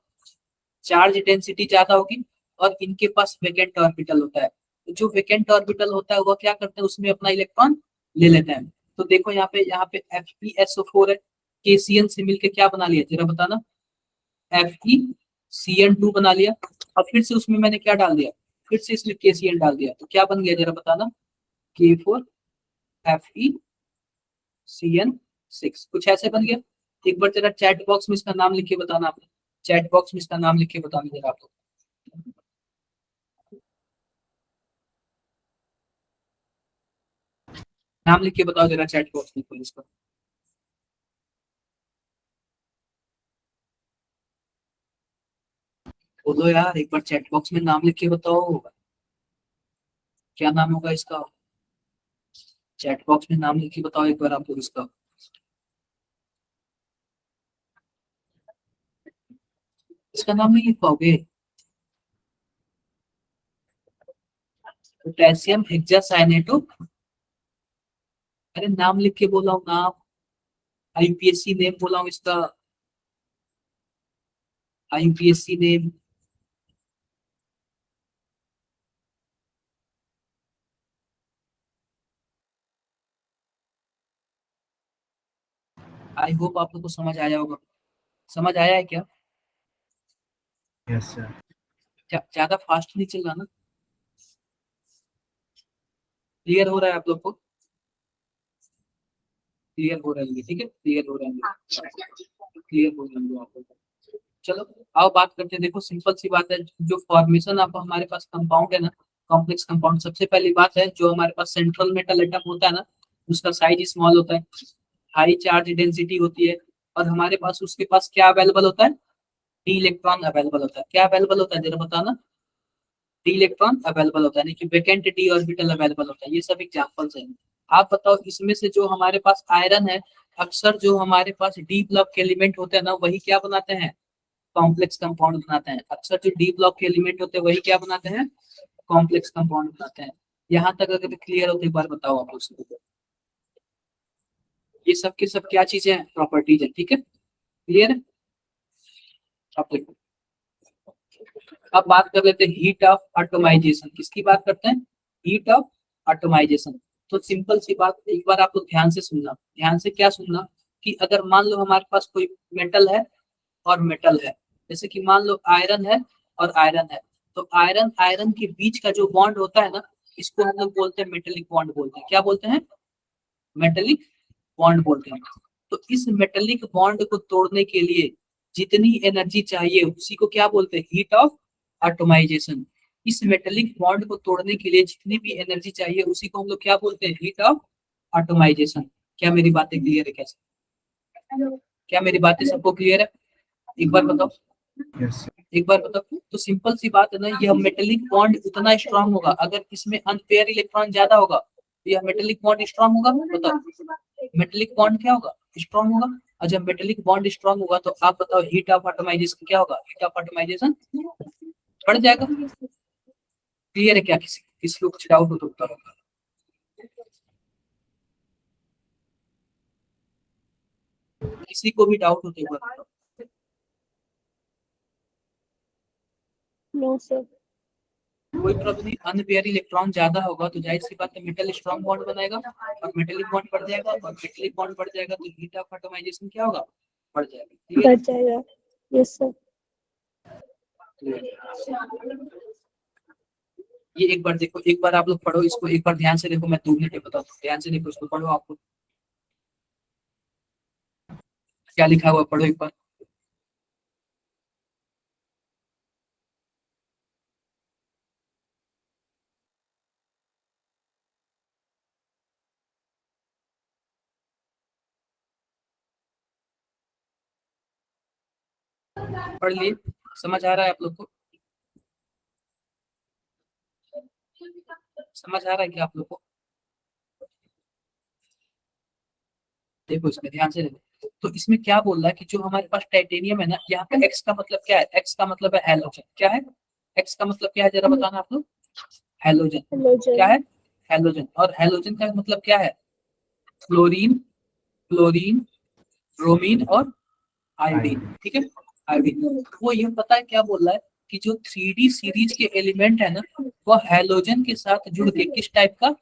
Speaker 1: चार्ज डेंसिटी ज्यादा होगी, और इनके पास वेकेंट ऑर्बिटल होता है। तो जो वेकेंट ऑर्बिटल होता है वो क्या करते हैं, उसमें अपना इलेक्ट्रॉन ले लेते हैं। तो देखो यहाँ पे FeSO4 है, KCN से मिलके क्या बना लिया, जरा बताना। FeCN2 बना लिया, और फिर से उसमें मैंने क्या डाल दिया, फिर से इसमें KCN डाल दिया, तो क्या बन गया जरा बताना, K4FeCN6, कुछ ऐसे बन गया। एक बार जरा चैट बॉक्स में इसका नाम लिख के बताना आपने, चैट बॉक्स में इसका नाम लिख के बताना जरा आप लोग। नाम लिख के बताओ जरा चैट बॉक्स में कोई इसका। बोलो यार, एक बार चैट बॉक्स में नाम लिख के बताओ, क्या नाम होगा इसका। चैट बॉक्स में नाम लिख के बताओ एक बार आप लोग इसका। इसका नाम नहीं लिख पाओगे, पोटेशियम हेक्सासाइनेटो। अरे नाम लिख के बोला हूँ, नाम, IUPAC नेम बोला हूँ इसका, IUPAC नेम। आई होप आप लोग को समझ आया होगा, समझ आया है क्या।
Speaker 4: Yes, sir.
Speaker 1: ज्यादा फास्ट नहीं चल रहा ना, क्लियर हो रहा है आप लोग को, क्लियर हो रहा है, ठीक है, क्लियर हो रहा है, क्लियर हो रहा है आप लोग को। चलो आओ बात करते हैं। देखो सिंपल सी बात है, जो फॉर्मेशन आप हमारे पास कंपाउंड है ना, कॉम्प्लेक्स कंपाउंड, सबसे पहली बात है, जो हमारे पास सेंट्रल मेटल एटम होता है ना, उसका साइज स्मॉल होता है, हाई चार्ज डेंसिटी होती है, और हमारे पास उसके पास क्या अवेलेबल होता है, डी इलेक्ट्रॉन अवेलेबल होता है। क्या अवेलेबल होता है जरा बताना, डी इलेक्ट्रॉन अवेलेबल होता है, यानी कि वैकेंट डी ऑर्बिटल अवेलेबल होता है। ये सब एग्जांपल्स हैं। आप बताओ, इसमें से जो हमारे पास आयरन है, अक्सर जो हमारे पास डी ब्लॉक के एलिमेंट होते हैं ना, वही क्या बनाते हैं, कॉम्प्लेक्स कंपाउंड बनाते हैं। अक्सर जो डी ब्लॉक के एलिमेंट होते हैं वही क्या बनाते हैं, कॉम्प्लेक्स कंपाउंड बनाते हैं। यहाँ तक अगर क्लियर हो तो एक बार बताओ आप लोग। ये सब के सब क्या चीजें हैं, प्रॉपर्टीज है, ठीक है, क्लियर है। अब देखो, अब बात कर लेते हैं हीट ऑफ एटमाइजेशन। किसकी बात करते हैं, हीट ऑफ एटमाइजेशन। तो सिंपल सी बात, एक बार आप लोग ध्यान से सुनना, ध्यान से क्या सुनना, कि अगर मान लो हमारे पास कोई मेटल है और मेटल है, जैसे कि मान लो आयरन है और आयरन है, तो आयरन आयरन के बीच का जो बॉन्ड होता है ना, इसको हम लोग बोलते हैं मेटेलिक बॉन्ड बोलते हैं। क्या बोलते हैं, मेटेलिक बॉन्ड बोलते हैं। तो इस मेटेलिक बॉन्ड को तोड़ने के लिए जितनी एनर्जी चाहिए उसी को क्या बोलते हैं, हीट ऑफ एटमाइजेशन। इस मेटेलिक बॉन्ड को तोड़ने के लिए जितनी भी एनर्जी चाहिए उसी को हम लोग क्या बोलते हैं, हीट ऑफ एटमाइजेशन। क्या मेरी बातें क्लियर है, कैसे, क्या मेरी बातें सबको क्लियर है, एक बार बताओ,
Speaker 4: Yes, sir.
Speaker 1: एक बार बताओ। तो सिंपल सी बात है ना, यह मेटेलिक बॉन्ड उतना स्ट्रांग होगा, अगर इसमें अनपेयर इलेक्ट्रॉन ज्यादा होगा तो यह मेटेलिक बॉन्ड स्ट्रांग होगा। बताओ, मेटेलिक बॉन्ड क्या होगा, स्ट्रांग होगा। और जब मेटेलिक बॉन्ड स्ट्रांग होगा तो आप बताओ हीट ऑफ एटमाइजेशन क्या होगा, हीट ऑफ एटमाइजेशन बढ़ जाएगा। क्लियर है क्या, किसी किसी को कुछ डाउट हो तो बताओ। किसी को भी डाउट होते हुए?
Speaker 2: No sir.
Speaker 1: कोई प्रॉब्लम नहीं। अनपेयर इलेक्ट्रॉन ज्यादा होगा तो जाहिर सी बात है मेटल स्ट्रॉन्ग बॉन्ड बनाएगा और मेटेलिक बॉन्ड बढ़ जाएगा, और मेटेलिक बॉन्ड बढ़ जाएगा तो हीट ऑफ एटमाइजेशन क्या होगा? बढ़ जाएगा। Clear?
Speaker 2: बढ़ जाएगा। Yes sir.
Speaker 1: ये एक बार देखो, एक बार आप लोग पढ़ो इसको, एक बार ध्यान से देखो, मैं 2 मिनट में बताता हूँ, ध्यान से देखो इसको, पढ़ो आपको क्या लिखा हुआ, पढ़ो एक बार। पढ़ लिए? समझ आ रहा है आप लोग को? समझ आ रहा है क्या आप लोग को? देखो इसमें ध्यान से देखो, तो इसमें क्या बोल रहा है कि जो हमारे पास टाइटेनियम है ना, यहाँ पे एक्स का मतलब क्या है? एक्स का मतलब है हैलोजन। क्या है एक्स का मतलब? क्या है जरा बताना आप लोग। हैलोजन। क्या
Speaker 2: हेलोजन।
Speaker 1: है? हैलोजन। और हैलोजन का मतलब क्या है? फ्लोरीन, क्लोरीन, ब्रोमीन और आयोडीन। ठीक है, आयोडीन। वो ये पता है क्या बोल रहा है कि जो 3D सीरीज के एलिमेंट है ना, वो हैलोजन के साथ जुड़ के किस टाइप का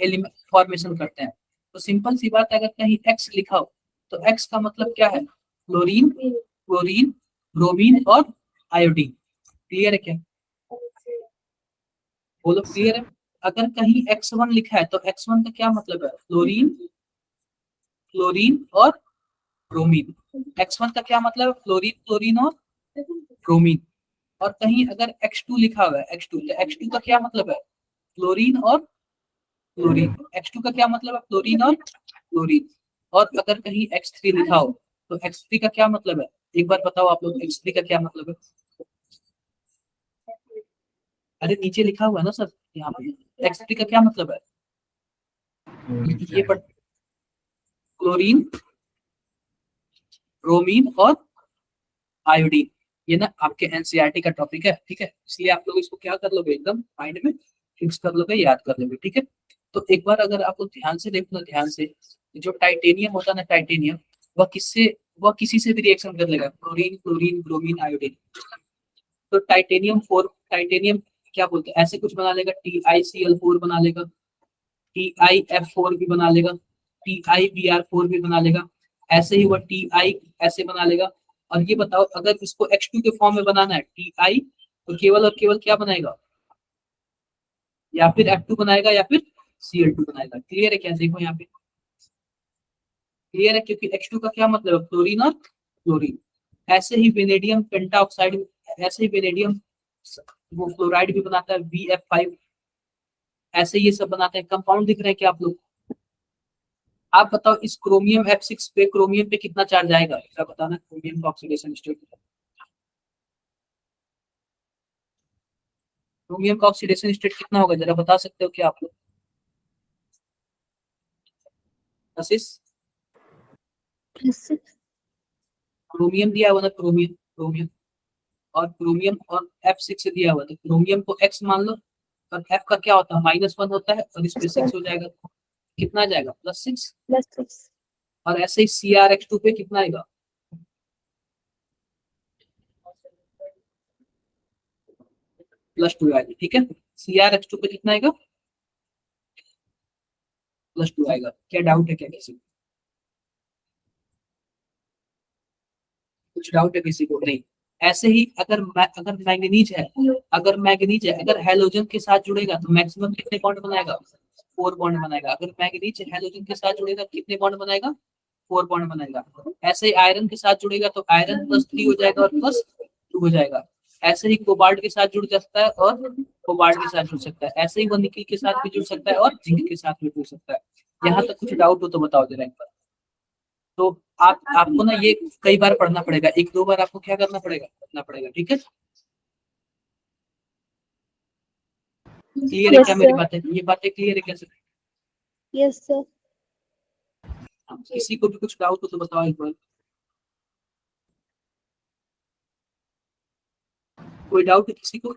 Speaker 1: एलिमेंट फॉर्मेशन करते हैं। तो सिंपल सी बात है, अगर कहीं एक्स लिखा हो तो एक्स का मतलब क्या है? क्लोरीन, क्लोरीन, ब्रोमीन और आयोडीन। क्लियर है क्या? बोलो क्लियर है? अगर कहीं x1 लिखा है तो x1 का क्या मतलब है? फ्लोरीन, क्लोरीन और ब्रोमीन। x1 का क्या मतलब है? फ्लोरीन, क्लोरीन और ब्रोमीन। और कहीं अगर x2 लिखा हुआ है, x2, तो x2 का क्या मतलब है? क्लोरीन और क्लोरीन। x2 का क्या मतलब है? क्लोरीन और क्लोरीन। और अगर कहीं x3 लिखा हो तो x3 का क्या मतलब है? एक बार बताओ आप लोग, x3 का क्या मतलब है? अरे नीचे लिखा हुआ है ना सर, यहाँ पे x3 का क्या मतलब है? ये पढ़, क्लोरीन, ब्रोमीन और आयोडीन। ये ना आपके एनसीईआरटी का टॉपिक है, ठीक है, इसलिए आप लोग इसको क्या कर लोगे, एकदम माइंड में फिक्स कर लोगे, याद कर लोगे। ठीक है, तो एक बार अगर आप लोग ध्यान से देखो ना, ध्यान से, जो टाइटेनियम होता है ना, टाइटेनियम, वह किसी से भी रिएक्शन कर लेगा, क्लोरीन, क्लोरीन, ब्रोमीन, आयोडीन। तो टाइटेनियम क्या बोलते हैं, ऐसे कुछ बना लेगा, TiCl4 बना लेगा, TiF4 भी बना लेगा, TiBr4 भी बना लेगा, ऐसे ही वह Ti ऐसे बना लेगा। और ये बताओ, अगर इसको H2 के फॉर्म में बनाना है, Ti, तो केवल और केवल क्या बनाएगा? या फिर F2 बनाएगा या फिर Cl2 बनाएगा। क्लियर है क्या? देखो यहाँ पे क्लियर है, क्योंकि H2 का क्या मतलब है? क्लोरीन और क्लोरीन। ऐसे ही वेनेडियम पेंटाऑक्साइड, ऐसे ही वेनेडियम वो फ्लोराइड भी बनाता है, VF5। ऐसे ये सब बनाते हैं। कंपाउंड दिख रहे हैं क्या आप लोग? आप बताओ, इस क्रोमियम F6 पे, क्रोमियम पे कितना चार्ज आएगा, क्या बताना, क्रोमियम का ऑक्सीडेशन स्टेट। क्रोमियम का ऑक्सीडेशन स्टेट कितना होगा, जरा बता सकते हो क्या आप लोग? आशीष, क्रोमियम दिया हुआ ना, क्रोमियम, क्रोमियम, और क्रोमियम और F6 से दिया हुआ, तो क्रोमियम को X मान लो, और F का क्या होता है? -1 होता है, और इस पे 6 हो जाएगा, तो कितना आ जाएगा? +6।
Speaker 2: +6।
Speaker 1: और ऐसे ही CrH2 पे कितना आएगा? +2 आएगा। ठीक है, CrH2 पे कितना आएगा? +2 आएगा। क्या डाउट है क्या किसी को? कुछ डाउट है किसी को? नहीं। ऐसे ही अगर मैंगनीज है, अगर हैलोजन के साथ जुड़ेगा तो मैक्सिमम कितने बॉन्ड बनाएगा? 4 बॉन्ड बनाएगा। अगर मैंगनीज हैलोजन के साथ जुड़ेगा कितने बॉन्ड बनाएगा? 4 बॉन्ड बनाएगा। ऐसे ही आयरन के साथ जुड़ेगा तो आयरन +3 हो जाएगा और +2 हो जाएगा। ऐसे ही कोबाल्ट के साथ जुड़ सकता है और कोबाल्ट के साथ जुड़ सकता है। ऐसे ही वो निकल के साथ भी जुड़ सकता है और जिंक के साथ भी जुड़ सकता है। यहाँ तक कुछ डाउट हो तो बताओ जरा एक बार। तो आपको ना ये कई बार पढ़ना पड़ेगा, 1-2 बार आपको क्या करना पड़ेगा, पढ़ना पड़ेगा। ठीक है, क्लियर है
Speaker 2: यस
Speaker 1: क्या मेरी
Speaker 2: सर।
Speaker 1: बातें? ये बातें क्लियर है कैसे?
Speaker 2: Yes sir.
Speaker 1: किसी को भी कुछ डाउट हो तो बताओ एक बार। कोई डाउट है किसी को?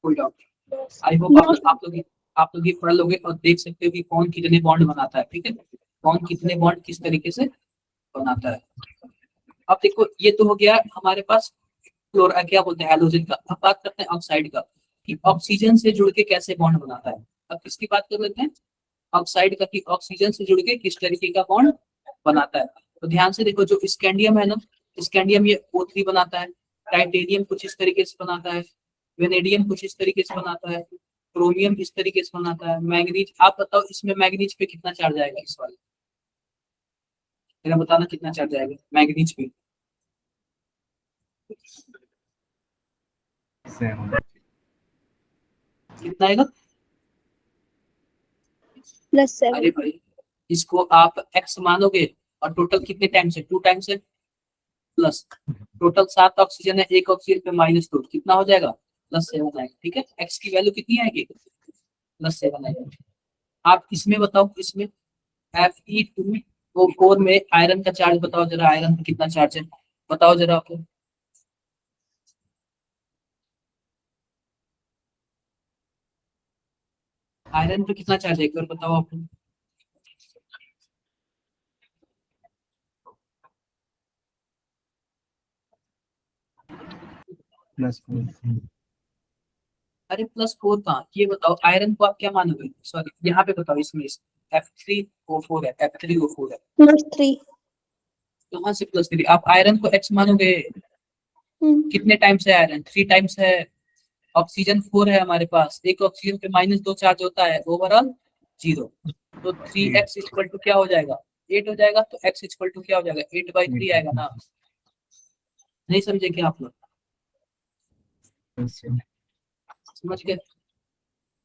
Speaker 1: कोई डाउट? I hope
Speaker 2: no.
Speaker 1: आप लोग ये पढ़ लोगे और देख सकते हो कि कौन कितने बॉन्ड बनाता है। ठीक है, कौन कितने बॉन्ड किस तरीके से बनाता है। अब देखो ये तो हो गया हमारे पास क्या बोलते हैं हैलोजन का। अब बात करते हैं ऑक्साइड का कि ऑक्सीजन से जुड़ के कैसे बॉन्ड बनाता है। अब किसकी बात कर लेते हैं, ऑक्साइड का, कि ऑक्सीजन से जुड़ के किस तरीके का बॉन्ड बनाता है। तो ध्यान से देखो, जो स्कैंडियम है ना, स्कैंडियम ये O3 बनाता है, टाइटेनियम कुछ इस तरीके से बनाता है, वेनेडियम कुछ इस तरीके से बनाता है, क्रोमियम इस तरीके से बनाता है, मैग्नीज। आप बताओ इसमें मैग्नीज पे कितना चार्ज आएगा, इस वाले मेरा बताना कितना चार्ज आएगा मैग्नीज पे।
Speaker 4: 7
Speaker 1: कितना आएगा?
Speaker 2: प्लस
Speaker 1: अरे
Speaker 2: 7
Speaker 1: भाई, इसको आप x मानोगे और टोटल कितने टाइम्स है, 2 टाइम्स है, प्लस टोटल 7 ऑक्सीजन है, एक ऑक्सीजन पे -2 कितना हो जाएगा, +7 आएगा। ठीक है, x की वैल्यू कितनी आएगी, +7 आएगी। आप इसमें बताओ, इसमें Fe2O4 में आयरन का चार्ज बताओ जरा, आयरन पे कितना चार्ज है बताओ जरा आपको। आयरन पे कितना चार्ज है एक बार बताओ आपको।
Speaker 4: +4
Speaker 1: अरे +4 कहाँ, ये बताओ आयरन को आप क्या मानोगे, सॉरी यहाँ पे बताओ, इसमें F3O4 है, F3O4 है,
Speaker 2: प्लस 3
Speaker 1: कहाँ से +3, आप आयरन को x मानोगे, कितने टाइम्स है आयरन, 3 टाइम्स है। ऑक्सीजन 4 है हमारे पास, एक ऑक्सीजन पे -2 चार्ज होता है, ओवरऑल 0। तो 3x इक्वल टू क्या हो जाएगा, 8 हो जाएगा। तो x इक्वल टू क्या हो जाएगा, 8/3 आएगा ना। नहीं समझे क्या आप लोग, समझ गए।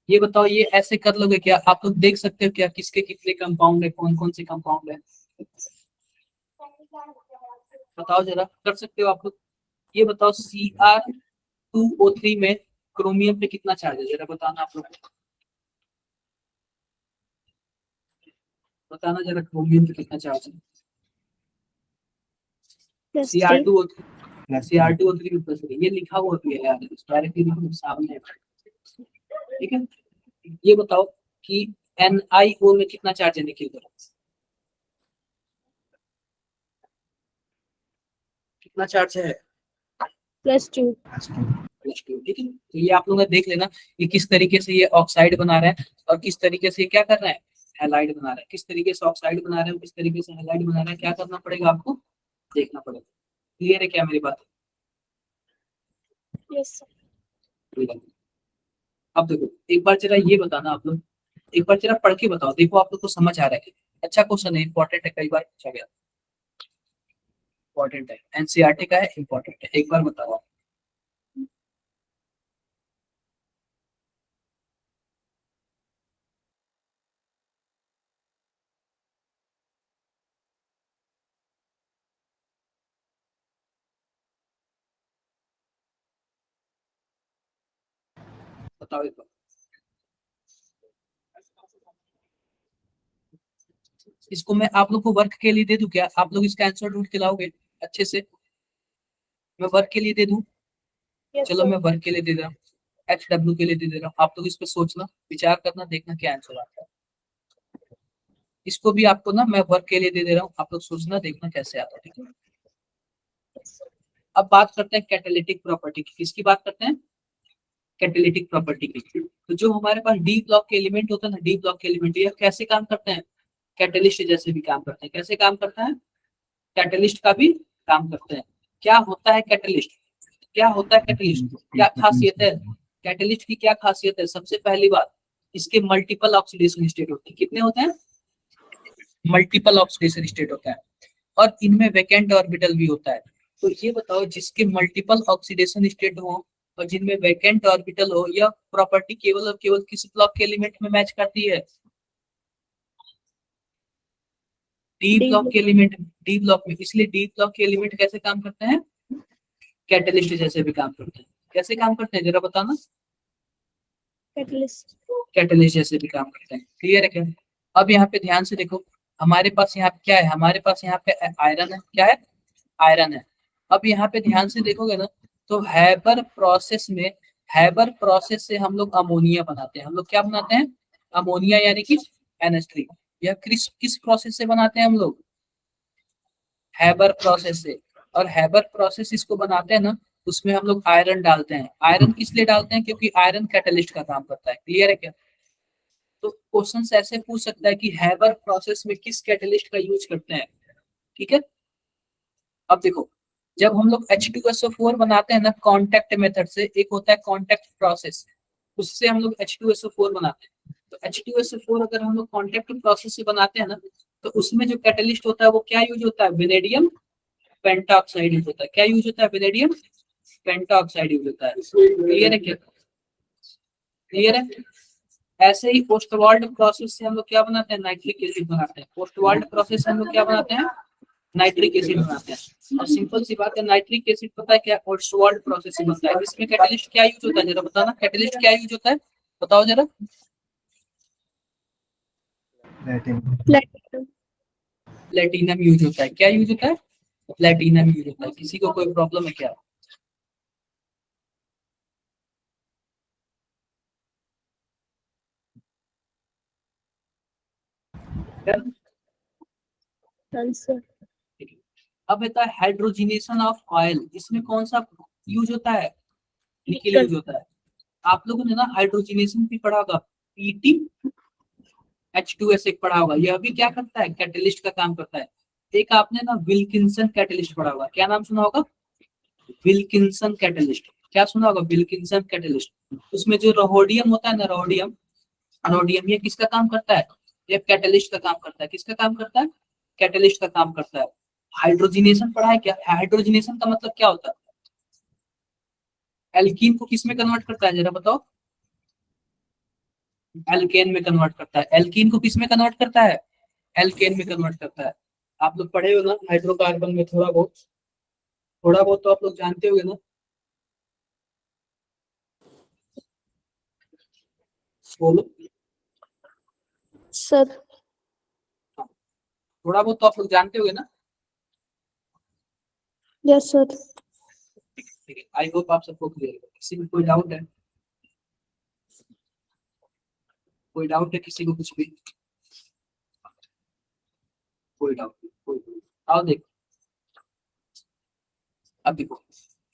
Speaker 1: ये बताओ, ये ऐसे कर लोगे क्या, आप लोग देख सकते हो क्या किसके कितने कंपाउंड है, कौन कौन से कंपाउंड है, बताओ जरा, कर सकते हो आप लोग। ये बताओ Cr2O3 में क्रोमियम पे कितना चार्ज है, जरा बताना आप लोग, बताना जरा क्रोमियम पे कितना चार्ज है।
Speaker 2: प्लस 3
Speaker 1: Cr2O3 Cr2O3 +3, ये लिखा हुआ भी है यार, डायरेक्टली लिखो सामने है। ठीक है, ये बताओ कि NiO में कितना चार्ज है निकल कर, कितना चार्ज है,
Speaker 2: +2
Speaker 1: ठीक है। तो ये आप लोग देख लेना कि किस तरीके से ये ऑक्साइड बना रहा है और किस तरीके से ये क्या कर रहा है, हैलाइड बना रहा है। किस तरीके से ऑक्साइड बना रहा है, किस तरीके से हैलाइड बना रहा है, क्या करना पड़ेगा आपको, देखना पड़ेगा। क्लियर है क्या मेरी बात,
Speaker 2: यस
Speaker 1: अब देखो एक बार जरा ये बताना आप लोग, एक बार जरा पढ़ के बताओ, देखो आप लोग को समझ आ रहा है। अच्छा क्वेश्चन है, इंपॉर्टेंट है, कई बार पूछा गया, इंपॉर्टेंट है, एनसीईआरटी का है, इंपॉर्टेंट है, एक बार बताओ। बताओ एक बार, इसको मैं आप लोग को वर्क के लिए दे दूं क्या, आप लोग इसका आंसर ढूंढ के लाओगे अच्छे से, मैं वर्क के लिए दे दूं,
Speaker 2: यस
Speaker 1: चलो मैं वर्क के लिए दे रहा हूँ, HW के लिए दे रहा हूँ, आप लोग इस पर सोचना, विचार करना, देखना क्या आंसर आता है। इसको भी आपको ना मैं वर्क के लिए दे दे रहा हूँ, आप लोग सोचना, देखना कैसे आता है, ठीक है। अब बात करते हैं कैटालिटिक प्रॉपर्टी की, किसकी बात करते हैं, कैटालिटिक प्रॉपर्टी की। तो जो हमारे पास डी ब्लॉक के एलिमेंट होता है ना, डी ब्लॉक के एलिमेंट, ये कैसे काम करते हैं, कैटलिस्ट जैसे भी काम करते हैं। कैसे काम करता है, कैटलिस्ट का भी काम करते हैं। क्या होता है कैटलिस्ट, क्या होता है कैटलिस्ट, क्या खासियत है कैटलिस्ट की, क्या खासियत है, सबसे पहली बात, इसके मल्टीपल ऑक्सीडेशन स्टेट होते हैं। कितने होते हैं, मल्टीपल ऑक्सीडेशन स्टेट होता है, और इनमें वैकेंट ऑर्बिटल भी होता है। तो ये बताओ, जिसके मल्टीपल ऑक्सीडेशन स्टेट हो और जिनमें वैकेंट ऑर्बिटल हो, यह प्रॉपर्टी केवल और केवल किस ब्लॉक के एलिमेंट में मैच करती है, डी
Speaker 2: डी
Speaker 1: ब्लॉक के एलिमेंट, डी ब्लॉक में। इसलिए डी ब्लॉक के एलिमेंट कैसे काम करते हैं, कैटलिस्ट जैसे भी काम करते हैं। कैसे काम करते हैं जरा बताना,
Speaker 2: कैटलिस्ट
Speaker 1: कैटलिस्ट जैसे भी काम करते हैं। क्लियर है क्या। अब यहाँ पे ध्यान से देखो, हमारे पास यहाँ पे क्या है, हमारे पास यहाँ पे आयरन है, क्या है, आयरन है। अब यहाँ पे ध्यान से देखोगे ना, तो हैबर प्रोसेस में, हैबर प्रोसेस से हम लोग अमोनिया बनाते हैं। हम लोग क्या बनाते हैं, अमोनिया, यानी कि NH3। यह किस प्रोसेस से बनाते हैं हम लोग? हैबर प्रोसेस से। और हैबर प्रोसेस इसको बनाते हैं ना, उसमें हम लोग आयरन डालते हैं। आयरन किस लिए डालते हैं? क्योंकि आयरन कैटलिस्ट का काम करता है। क्लियर है क्या? तो क्वेश्चन ऐसे पूछ सकता है कि हैबर प्रोसेस में किस कैटलिस्ट का यूज करते हैं। ठीक है, अब देखो, जब हम लोग H2SO4 बनाते हैं ना कांटेक्ट मेथड से, एक होता है कांटेक्ट प्रोसेस, उससे हम लोग H2SO4 बनाते हैं। तो H2SO4 अगर हम लोग कांटेक्ट प्रोसेस से बनाते हैं ना, तो उसमें जो कैटलिस्ट होता है वो क्या यूज होता है? वेनेडियम पेंटाऑक्साइड यूज होता है। क्या यूज होता है? वेनेडियम पेंटाऑक्साइड यूज होता है। क्लियर है क्या? क्लियर है? ऐसे ही पोस्टवाल्ड प्रोसेस से हम लोग क्या बनाते हैं? नाइट्रिक एसिड बनाते हैं। पोस्टवाल्ड प्रोसेस से हम लोग क्या बनाते हैं? नाइट्रिक एसिड बनाते हैं। और सिंपल सी बात है, नाइट्रिक एसिड पता है क्या पोस्टवाल्ड प्रोसेस से बनता है। इसमें कैटलिस्ट क्या यूज होता है जरा बताना, कैटलिस्ट क्या यूज होता है बताओ जरा।
Speaker 4: Platinum.
Speaker 2: Platinum.
Speaker 1: प्लेटिनम यूज होता है। क्या यूज होता है? प्लेटिनम यूज होता है। किसी को कोई प्रॉब्लम है क्या?
Speaker 2: Answer.
Speaker 1: अब बता, हाइड्रोजिनेशन ऑफ ऑयल, इसमें कौन सा यूज होता है? Nickel
Speaker 2: Nickel.
Speaker 1: यूज होता है। आप लोगों ने ना हाइड्रोजिनेशन भी पढ़ा होगा, पीटी H2S एक पढ़ा होगा। यह भी क्या करता है? कैटलिस्ट का काम करता है। एक आपने ना विल्किंसन कैटलिस्ट पढ़ा होगा। क्या नाम सुना होगा? Wilkinson catalyst. क्या सुना होगा? Wilkinson catalyst. उसमें जो रोडियम होता है ना, रोडियम, रोडियम ये किसका काम करता है? ये कैटलिस्ट का काम करता है। किसका काम करता है? कैटलिस्ट का काम करता है। हाइड्रोजिनेशन पढ़ा है क्या? हाइड्रोजिनेशन का मतलब क्या होता है? एल्कीन को किस में कन्वर्ट करता है जरा बताओ। एल्केन में कन्वर्ट करता है। एल्कीन को किस में कन्वर्ट करता है? एल्केन में कन्वर्ट करता है। आप लोग पढ़े हो ना हाइड्रोकार्बन में, थोड़ा बहुत तो आप लोग जानते होंगे ना। बोलो।
Speaker 2: Sir.
Speaker 1: थोड़ा बहुत तो आप लोग जानते होंगे ना।
Speaker 2: Yes, sir.
Speaker 1: ठीक है, आई होप आप सबको क्लियर है। किसी को कोई डाउट है? कोई डाउट है किसी को? कुछ भी कोई डाउट नहीं, कोई आओ देखो। अब देखो,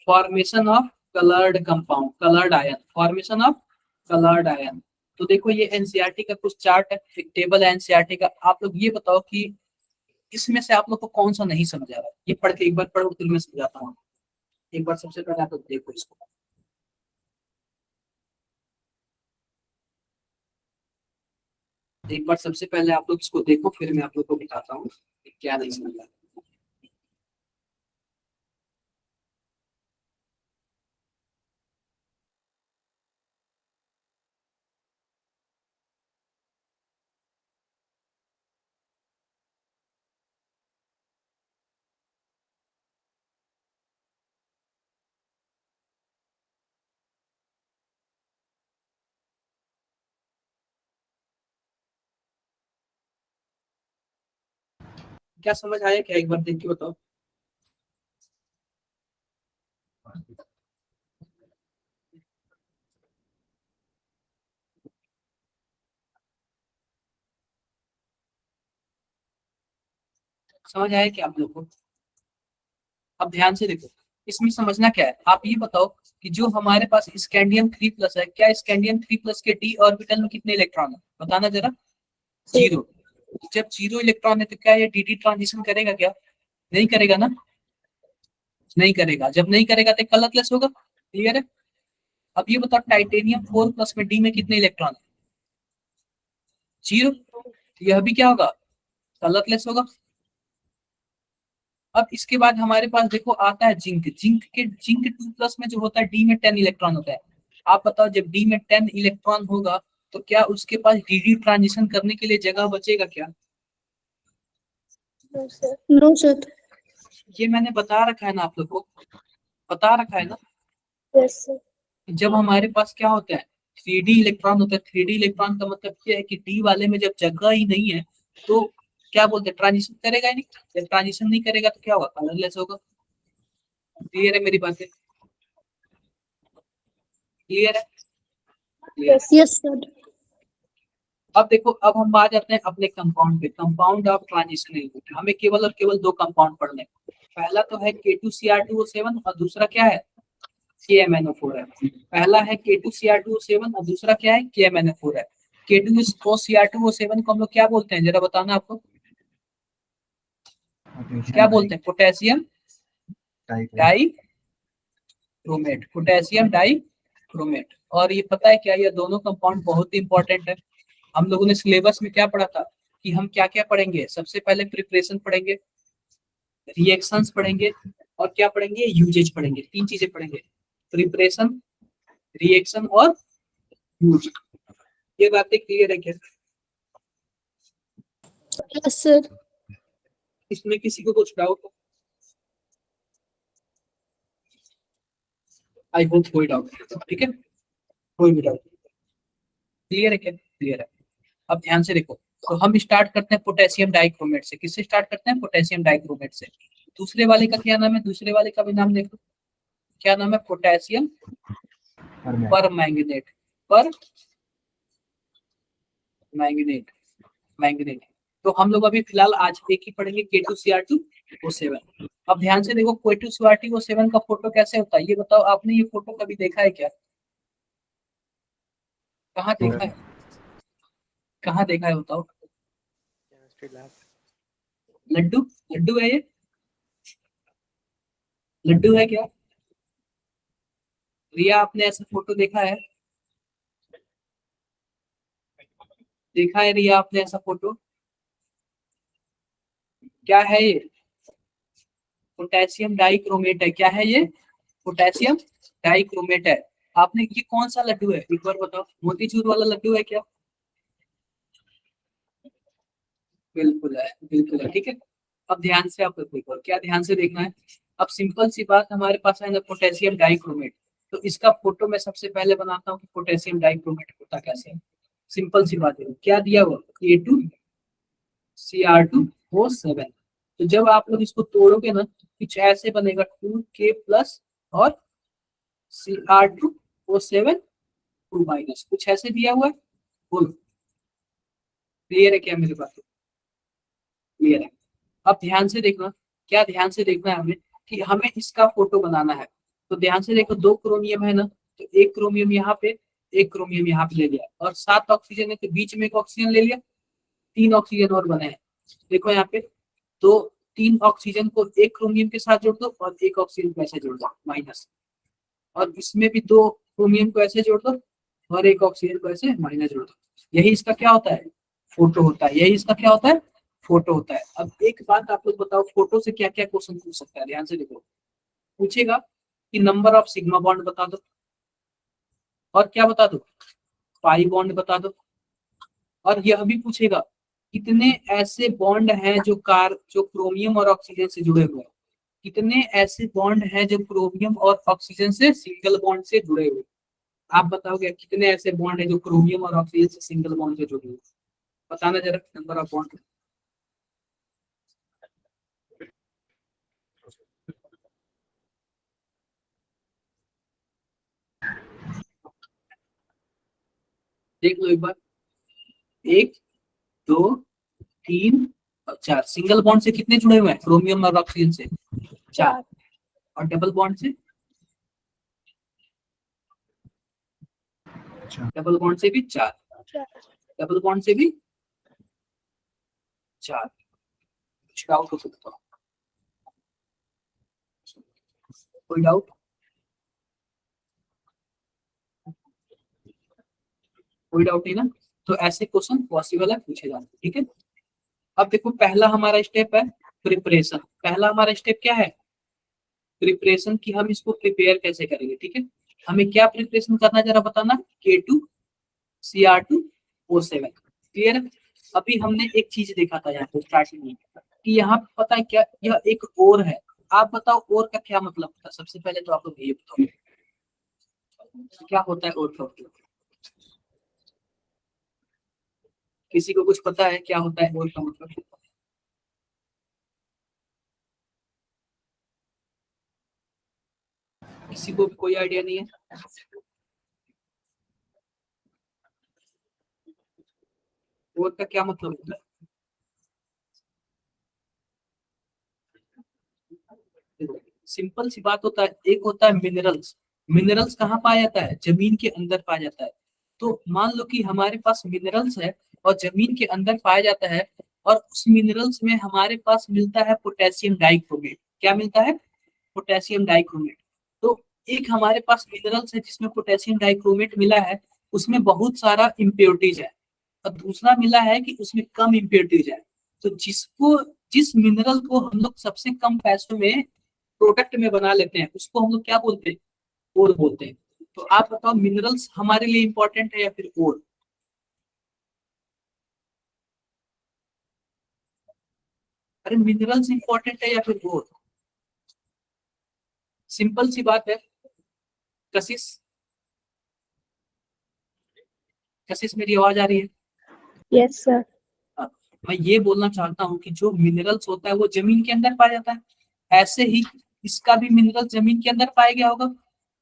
Speaker 1: formation of coloured compound, coloured ion, formation of coloured ion. तो देखो ये एनसीईआरटी का कुछ चार्ट है, एक टेबल है एनसीईआरटी का। आप लोग ये बताओ कि इसमें से आप लोग को कौन सा नहीं समझ आ रहा है? ये पढ़ के एक बार पढ़ो फिर मैं समझाता हूँ। एक बार सबसे पहले आप लोग देखो इसको, एक बार सबसे पहले आप लोग इसको देखो, फिर मैं आप लोग को बताता हूँ कि क्या नहीं समझ आ रहा है। क्या समझ आया क्या? एक बार देख के बताओ। समझ आया क्या आप लोग को? अब ध्यान से देखो, इसमें समझना क्या है आप ये बताओ कि जो हमारे पास स्कैंडियम 3+ है, क्या स्कैंडियम 3+ के डी ऑर्बिटल में कितने इलेक्ट्रॉन है? बताना जरा। जीरो। जब जीरो इलेक्ट्रॉन है तो क्या ये डी ट्रांजिशन करेगा क्या? नहीं करेगा ना। नहीं करेगा। जब नहीं करेगा तो कलरलेस होगा। क्लियर है? अब ये बताओ टाइटेनियम 4+ में डी में कितने इलेक्ट्रॉन है? जीरो। यह भी क्या होगा? कलरलेस होगा। अब इसके बाद हमारे पास देखो आता है जिंक। जिंक 2+ में जो होता है डी में 10 इलेक्ट्रॉन होता है। आप बताओ जब डी में 10 इलेक्ट्रॉन होगा तो क्या उसके पास डी ट्रांजिशन करने के लिए जगह बचेगा क्या?
Speaker 2: No, sir. No, sir.
Speaker 1: ये मैंने बता रखा है ना आप लोग को, बता रखा है ना।
Speaker 2: Yes, sir.
Speaker 1: जब हमारे पास क्या होता है 3D इलेक्ट्रॉन होता है, 3D इलेक्ट्रॉन का मतलब ये है कि डी वाले में जब जगह ही नहीं है तो क्या बोलते हैं, ट्रांजिशन करेगा ही नहीं। जब ट्रांजिशन नहीं करेगा तो क्या होगा? कलरलेस होगा। क्लियर है मेरी बातें? क्लियर है? क्लियर है।
Speaker 2: Yes, sir.
Speaker 1: अब देखो, अब हम आ जाते हैं अपने कंपाउंड पे, कंपाउंड ऑफ ट्रांजिशनल ग्रुप। हमें केवल और केवल दो कंपाउंड पढ़ने हैं। पहला तो है K2Cr2O7 और दूसरा क्या है, KMnO4 है। पहला है K2Cr2O7 और दूसरा क्या है, KMnO4 है। K2Cr2O7 को हम लोग क्या बोलते हैं, जरा बताना आपको, क्या बोलते हैं? Potassium dichromate, potassium dichromate. और ये पता है क्या, ये दोनों कंपाउंड बहुत ही इंपॉर्टेंट है। हम लोगों ने सिलेबस में क्या पढ़ा था कि हम क्या क्या पढ़ेंगे, सबसे पहले प्रिपरेशन पढ़ेंगे, रिएक्शंस पढ़ेंगे, और क्या पढ़ेंगे, यूजेज पढ़ेंगे। तीन चीजें पढ़ेंगे, प्रिपरेशन, रिएक्शन और यूज। ये बातें क्लियर है क्या?
Speaker 2: Yes, sir.
Speaker 1: इसमें किसी को कुछ डाउट? आई होप कोई डाउट, ठीक है, कोई भी डाउट क्लियर है क्या? क्लियर है। अब ध्यान से देखो, तो हम स्टार्ट करते हैं पोटेशियम डाइक्रोमेट से। किससे स्टार्ट करते हैं? पोटेशियम डाइक्रोमेट से। दूसरे वाले का क्या नाम है? दूसरे वाले का भी नाम देखो, क्या नाम है? पोटेशियम पर मैंगनेट, पर मैंगनेट, मैंगनेट। तो हम लोग अभी फिलहाल आज एक ही पढ़ेंगे, K2Cr2O7। अब ध्यान से देखो, K2Cr2O7 का फोटो कैसे होता है, ये बताओ। आपने ये फोटो कभी देखा है क्या? कहाँ देखा है, कहाँ देखा है बताओ?
Speaker 3: Chemistry lab.
Speaker 1: लड्डू, लड्डू है ये, लड्डू है क्या? रिया, आपने ऐसा फोटो देखा है? देखा है रिया आपने ऐसा फोटो? क्या है ये? पोटेशियम डाइक्रोमेट है। क्या है ये? पोटेशियम डाइक्रोमेट है। आपने, ये कौन सा लड्डू है एक बार बताओ? मोतीचूर वाला लड्डू है क्या? बिल्कुल है, बिल्कुल है, ठीक है। अब ध्यान से आप देखो, क्या ध्यान से देखना है। अब सिंपल सी बात, हमारे पास है ना पोटेशियम डाइक्रोमेट। तो इसका फोटो मैं सबसे पहले बनाता हूँ कि पोटेशियम डाइक्रोमेट होता कैसे है। सिंपल सी बात है, क्या दिया हुआ, K2Cr2O7। तो जब आप लोग इसको तोड़ोगे ना, तो कुछ ऐसे बनेगा, 2K प्लस और Cr2O7 2 माइनस, कुछ ऐसे दिया हुआ है। बोलो, क्लियर है क्या मेरे पास? क्लियर है। अब ध्यान से देखना, क्या ध्यान से देखना है हमें, कि हमें इसका फोटो बनाना है। तो ध्यान से देखो, दो क्रोमियम है ना, तो एक क्रोमियम यहाँ पे, एक क्रोमियम यहाँ पे ले लिया, और 7 ऑक्सीजन है तो बीच में एक ऑक्सीजन ले लिया, 3 ऑक्सीजन और बने हैं। देखो यहाँ पे, तो 3 ऑक्सीजन को एक क्रोमियम के साथ जोड़ दो और एक ऑक्सीजन को ऐसे जोड़ दो माइनस, और इसमें भी 2 क्रोमियम को ऐसे जोड़ दो और एक ऑक्सीजन को ऐसे माइनस जोड़ दो। यही इसका क्या होता है, फोटो होता है। यही इसका क्या होता है, फोटो होता है। अब एक बात आप लोग बताओ, फोटो से क्या क्या क्वेश्चन पूछ सकता है? ध्यान से देखो, पूछेगा कि नंबर ऑफ सिग्मा बॉन्ड बता दो, और क्या बता दो, पाई बॉन्ड बता दो, और यह भी पूछेगा कितने ऐसे बॉन्ड हैं जो क्रोमियम और ऑक्सीजन से जुड़े हुए हैं। कितने ऐसे बॉन्ड हैं जो क्रोमियम और ऑक्सीजन से सिंगल बॉन्ड से जुड़े हुए हैं। आप बताओगे कितने ऐसे बॉन्ड है जो क्रोमियम और ऑक्सीजन से सिंगल बॉन्ड से जुड़े हुए हैं? बताना जरा, नंबर ऑफ बॉन्ड। देख लो एक बार, 1 2 3 और 4। सिंगल बॉन्ड से कितने जुड़े हुए हैं क्रोमियम और ऑक्सीजन से? 4। और डबल बॉन्ड से? डबल बॉन्ड से भी 4, डबल बॉन्ड से भी 4। कुछ डाउट हो तो बताओ, कोई डाउट? कोई डाउट नहीं ना? तो ऐसे क्वेश्चन पॉसिबल है, पूछे जाते, ठीक है। अब देखो, पहला हमारा स्टेप है प्रिपरेशन। पहला हमारा स्टेप क्या है, प्रिपरेशन की। हम इसको प्रिपेयर कैसे करेंगे, ठीक है। हमें क्या प्रिपरेशन करना है जरा बताना, K2Cr2O7, क्लियर है। अभी हमने एक चीज देखा था यहाँ पे स्टार्टिंग में, कि यहाँ पे पता है क्या, यह एक और है। आप बताओ और का क्या मतलब होता है? सबसे पहले तो आप लोग ये बताओ, क्या होता है और का मतलब? किसी को कुछ पता है क्या होता है और का मतलब? किसी को भी कोई आइडिया नहीं है? और का क्या मतलब होता है? सिंपल सी बात होता है, एक होता है मिनरल्स। मिनरल्स कहाँ पाया जाता है? जमीन के अंदर पाया जाता है। तो मान लो कि हमारे पास मिनरल्स है और जमीन के अंदर पाया जाता है, और उस मिनरल्स में हमारे पास मिलता है पोटेशियम डाइक्रोमेट। क्या मिलता है? Potassium dichromate. तो एक हमारे पास मिनरल्स है जिसमें पोटेशियम डाइक्रोमेट मिला है, उसमें बहुत सारा इम्प्योरिटीज है, और दूसरा मिला है कि उसमें कम इम्प्योरिटीज है। तो जिस मिनरल को हम लोग सबसे कम पैसों में प्रोडक्ट में बना लेते हैं, उसको हम लोग क्या बोलते हैं? ओर बोलते हैं। तो आप बताओ, मिनरल्स हमारे लिए इंपॉर्टेंट है या फिर ओर? अरे मिनरल्स इंपॉर्टेंट है या फिर ओर? सिंपल सी बात है। कशिश, कशिश मेरी आवाज आ रही है?
Speaker 2: Yes, sir.
Speaker 1: मैं ये बोलना चाहता हूँ कि जो मिनरल्स होता है वो जमीन के अंदर पाया जाता है, ऐसे ही इसका भी मिनरल जमीन के अंदर पाया गया होगा।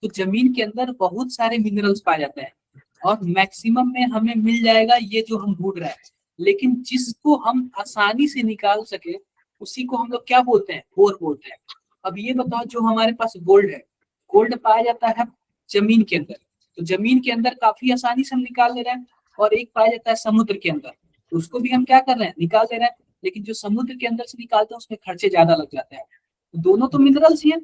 Speaker 1: तो जमीन के अंदर बहुत सारे मिनरल्स पाए जाते हैं, और मैक्सिमम में हमें मिल जाएगा ये जो हम ढूंढ रहे हैं। लेकिन जिसको हम आसानी से निकाल सके उसी को हम लोग क्या बोलते हैं? ओर बोलते हैं। अब ये बताओ, जो हमारे पास गोल्ड है, गोल्ड पाया जाता है जमीन के अंदर। तो जमीन के अंदर काफी आसानी से हम निकाल ले रहे हैं, और एक पाया जाता है समुद्र के अंदर, तो उसको भी हम क्या कर रहे हैं? निकाल दे रहे हैं। लेकिन जो समुद्र के अंदर से निकालते हैं उसमें खर्चे ज्यादा लग जाते हैं। तो दोनों तो मिनरल्स ही हैं,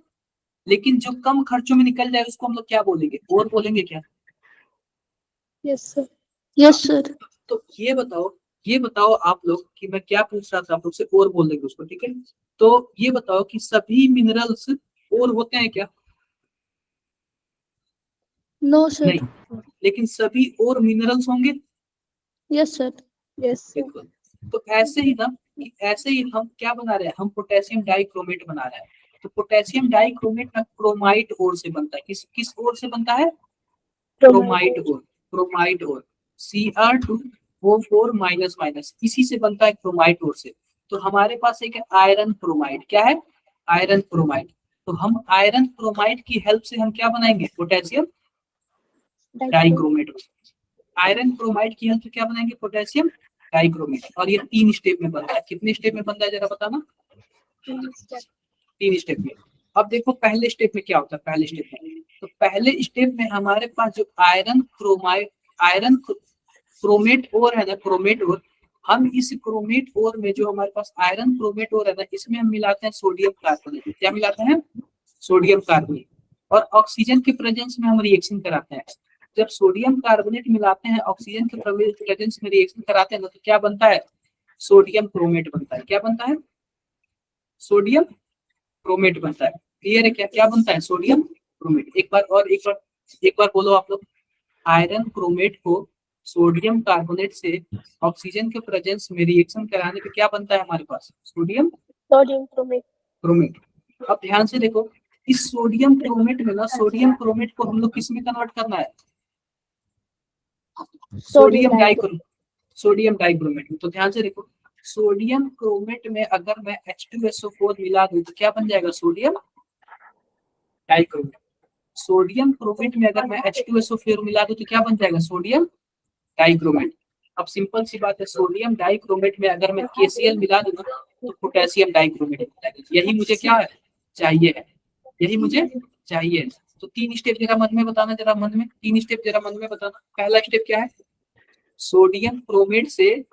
Speaker 1: लेकिन जो कम खर्चों में निकल जाए उसको हम लोग क्या बोलेंगे? और बोलेंगे क्या?
Speaker 2: Yes, sir. Yes, sir.
Speaker 1: तो ये बताओ आप लोग कि मैं क्या पूछ रहा था आप लोग से, और बोल देंगे उसको, ठीक है? तो ये बताओ कि सभी मिनरल्स और होते हैं क्या?
Speaker 2: No, sir.
Speaker 1: नहीं। लेकिन सभी और मिनरल्स होंगे?
Speaker 2: Yes, sir. Yes, sir.
Speaker 1: बिल्कुल। तो ऐसे ही ना, कि ऐसे ही हम क्या बना रहे हैं? हम पोटेशियम डाइक्रोमेट बना रहे हैं। तो पोटेशियम डाइक्रोमेट ना क्रोमाइट ओर से बनता है। किस किस ओर से बनता है? क्रोमाइट ओर। क्रोमाइट ओर, Cr2O4 माइनस माइनस, इसी से बनता है क्रोमाइट ओर से। तो हमारे पास एक है आयरन क्रोमाइड। क्या है? आयरन क्रोमाइड। तो हम आयरन क्रोमाइड की हेल्प से हम क्या बनाएंगे? Potassium dichromate. आयरन क्रोमाइड की हेल्प से क्या बनाएंगे? Potassium dichromate. और ये 3 स्टेप में बनता है। कितने स्टेप में बनता है जरा बताना? 3 स्टेप में। अब देखो पहले स्टेप में क्या होता है। पहले स्टेप में, तो पहले स्टेप में हमारे पास जो आयरन क्रोमेट ओर है ना, क्रोमेट ओर, हम इस क्रोमेट ओर में जो हमारे पास आयरन क्रोमेट ओर है ना, इसमें हम मिलाते हैं सोडियम कार्बोनेट। क्या मिलाते हैं? Sodium carbonate. और ऑक्सीजन के प्रेजेंस में हम रिएक्शन कराते हैं। जब सोडियम कार्बोनेट मिलाते हैं, ऑक्सीजन के प्रेजेंस में रिएक्शन कराते हैं ना, तो क्या बनता है? सोडियम क्रोमेट बनता है। क्या बनता है? सोडियम क्रोमेट बनता है। क्लियर है? क्या क्या बनता है? Sodium chromate. एक बार बोलो आप लोग। आयरन क्रोमेट को सोडियम कार्बोनेट से ऑक्सीजन के प्रेजेंस में रिएक्शन कराने पे क्या बनता है हमारे पास? Sodium
Speaker 2: Sodium chromate.
Speaker 1: क्रोमेट। अब ध्यान से देखो, इस सोडियम क्रोमेट में ना, सोडियम क्रोमेट को हम लोग किस में कन्वर्ट करना है? Sodium dichromate. Sodium dichromate. तो ध्यान से देखो, सोडियम क्रोमेट में अगर मैं H2SO4 मिला दूं तो क्या बन जाएगा? Sodium dichromate. सोडियम क्रोमेट में अगर मैं H2SO4 मिला दूं तो क्या बन जाएगा? Sodium dichromate. अब सिंपल सी बात है, सोडियम डाइक्रोमेट में अगर मैं KCl मिला दूंगा तो पोटेशियम डाइक्रोमेट हो जाएगा। यही मुझे क्या है? चाहिए है। यही मुझे चाहिए है। तो 3 स्टेप जरा मन में बताना, जरा मन में 3 स्टेप जरा मन में बताना। पहला स्टेप क्या है? सोडियम क्रोमेट से,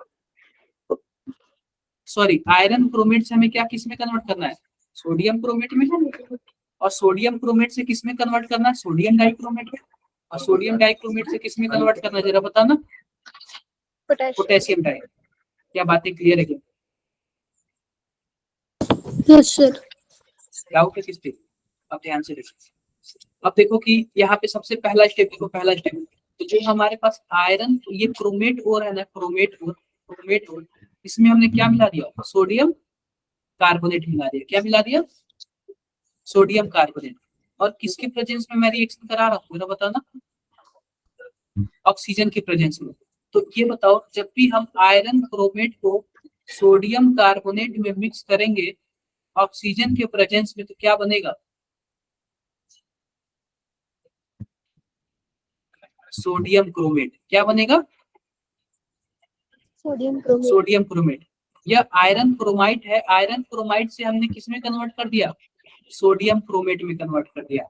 Speaker 1: सॉरी, आयरन क्रोमेट से हमें क्या किस में कन्वर्ट करना है? सोडियम क्रोमेट में। और सोडियम क्रोमेट से किस में कन्वर्ट करना है? सोडियम डाइक्रोमेट में। और सोडियम डाइक्रोमेट से किस में कन्वर्ट करना है जरा बताना?
Speaker 2: Potassium.
Speaker 1: Potassium di. क्या बातें क्लियर है क्या?
Speaker 2: Yes, sir.
Speaker 1: डाउट है किस पे? अब ध्यान से देखो। अब देखो कि यहाँ पे सबसे पहला स्टेप देखो, पहला स्टेप तो जो हमारे पास आयरन, ये क्रोमेट और है ना, क्रोमेट और इसमें हमने क्या मिला दिया? सोडियम कार्बोनेट मिला दिया। क्या मिला दिया? Sodium carbonate. और किसके प्रेजेंस में मैं रिएक्शन करा रहा हूँ जरा बताना? ऑक्सीजन के प्रेजेंस में। तो ये बताओ, जब भी हम आयरन क्रोमेट को सोडियम कार्बोनेट में मिक्स करेंगे ऑक्सीजन के प्रेजेंस में, तो क्या बनेगा? Sodium chromate. क्या बनेगा?
Speaker 2: Sodium chromate.
Speaker 1: Sodium chromate. यह आयरन क्रोमाइट है, आयरन क्रोमाइट से हमने किसमें कन्वर्ट कर दिया, सोडियम क्रोमेट में कन्वर्ट कर दिया।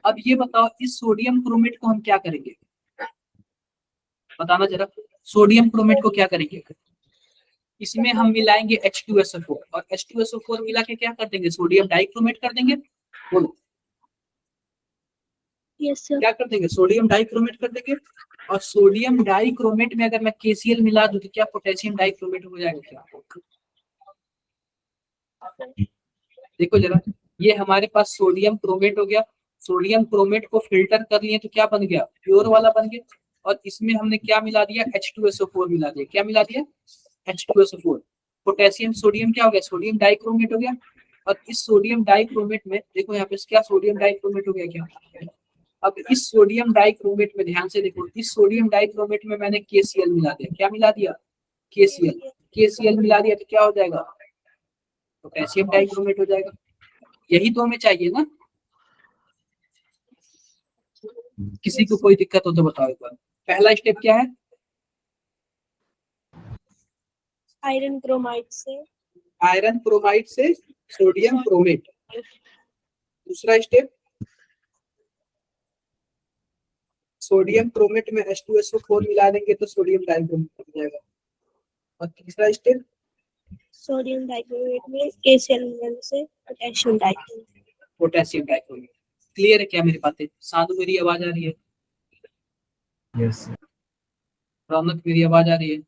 Speaker 1: अब ये बताओ इस सोडियम क्रोमेट को हम क्या करेंगे, बताना जरा। सोडियम क्रोमेट को क्या करेंगे, इसमें हम मिलाएंगे H2SO4 और H2SO4 मिला के क्या कर देंगे, सोडियम डाइक्रोमेट कर देंगे। बोलो
Speaker 2: Yes, sir.
Speaker 1: क्या कर देंगे, सोडियम डाइक्रोमेट कर देंगे। और सोडियम डाइक्रोमेट में अगर मैं KCl मिला दूं तो क्या पोटेशियम डाइक्रोमेट हो जाएगा क्या। देखो जरा, ये हमारे पास सोडियम क्रोमेट हो गया। सोडियम क्रोमेट को फिल्टर कर लिए तो क्या बन गया, प्योर वाला बन गया। और इसमें हमने क्या मिला दिया, H2SO4 मिला दिया। क्या मिला दिया, H2SO4। पोटेशियम सोडियम क्या हो गया, सोडियम डाइक्रोमेट हो गया। और इस सोडियम डाइक्रोमेट में देखो यहाँ पे क्या सोडियम डाइक्रोमेट हो गया क्या। अब इस सोडियम डाइक्रोमेट में ध्यान से देखो, इस सोडियम डाइक्रोमेट में मैंने KCl मिला दिया। क्या मिला दिया, KCl मिला दिया तो क्या हो जाएगा, पोटेशियम डाइक्रोमेट हो जाएगा। यही तो हमें चाहिए ना। किसी को कोई दिक्कत हो तो बताओ एक बार। पहला स्टेप क्या है,
Speaker 2: Iron chromate से
Speaker 1: आयरन क्रोमाइड से सोडियम क्रोमेट। दूसरा स्टेप, सोडियम क्रोमेट में H2SO4 मिला देंगे तो सोडियम डाइक्रोमेट हो जाएगा। और तीसरा स्टेप,
Speaker 2: sodium dichromate में KCl मिलाने से potassium dichromate.
Speaker 1: Potassium dichromate. Clear है क्या मेरी बातें, साधु मेरी आवाज आ रही है,
Speaker 4: Yes, sir.
Speaker 1: रौनक मेरी आवाज आ रही है,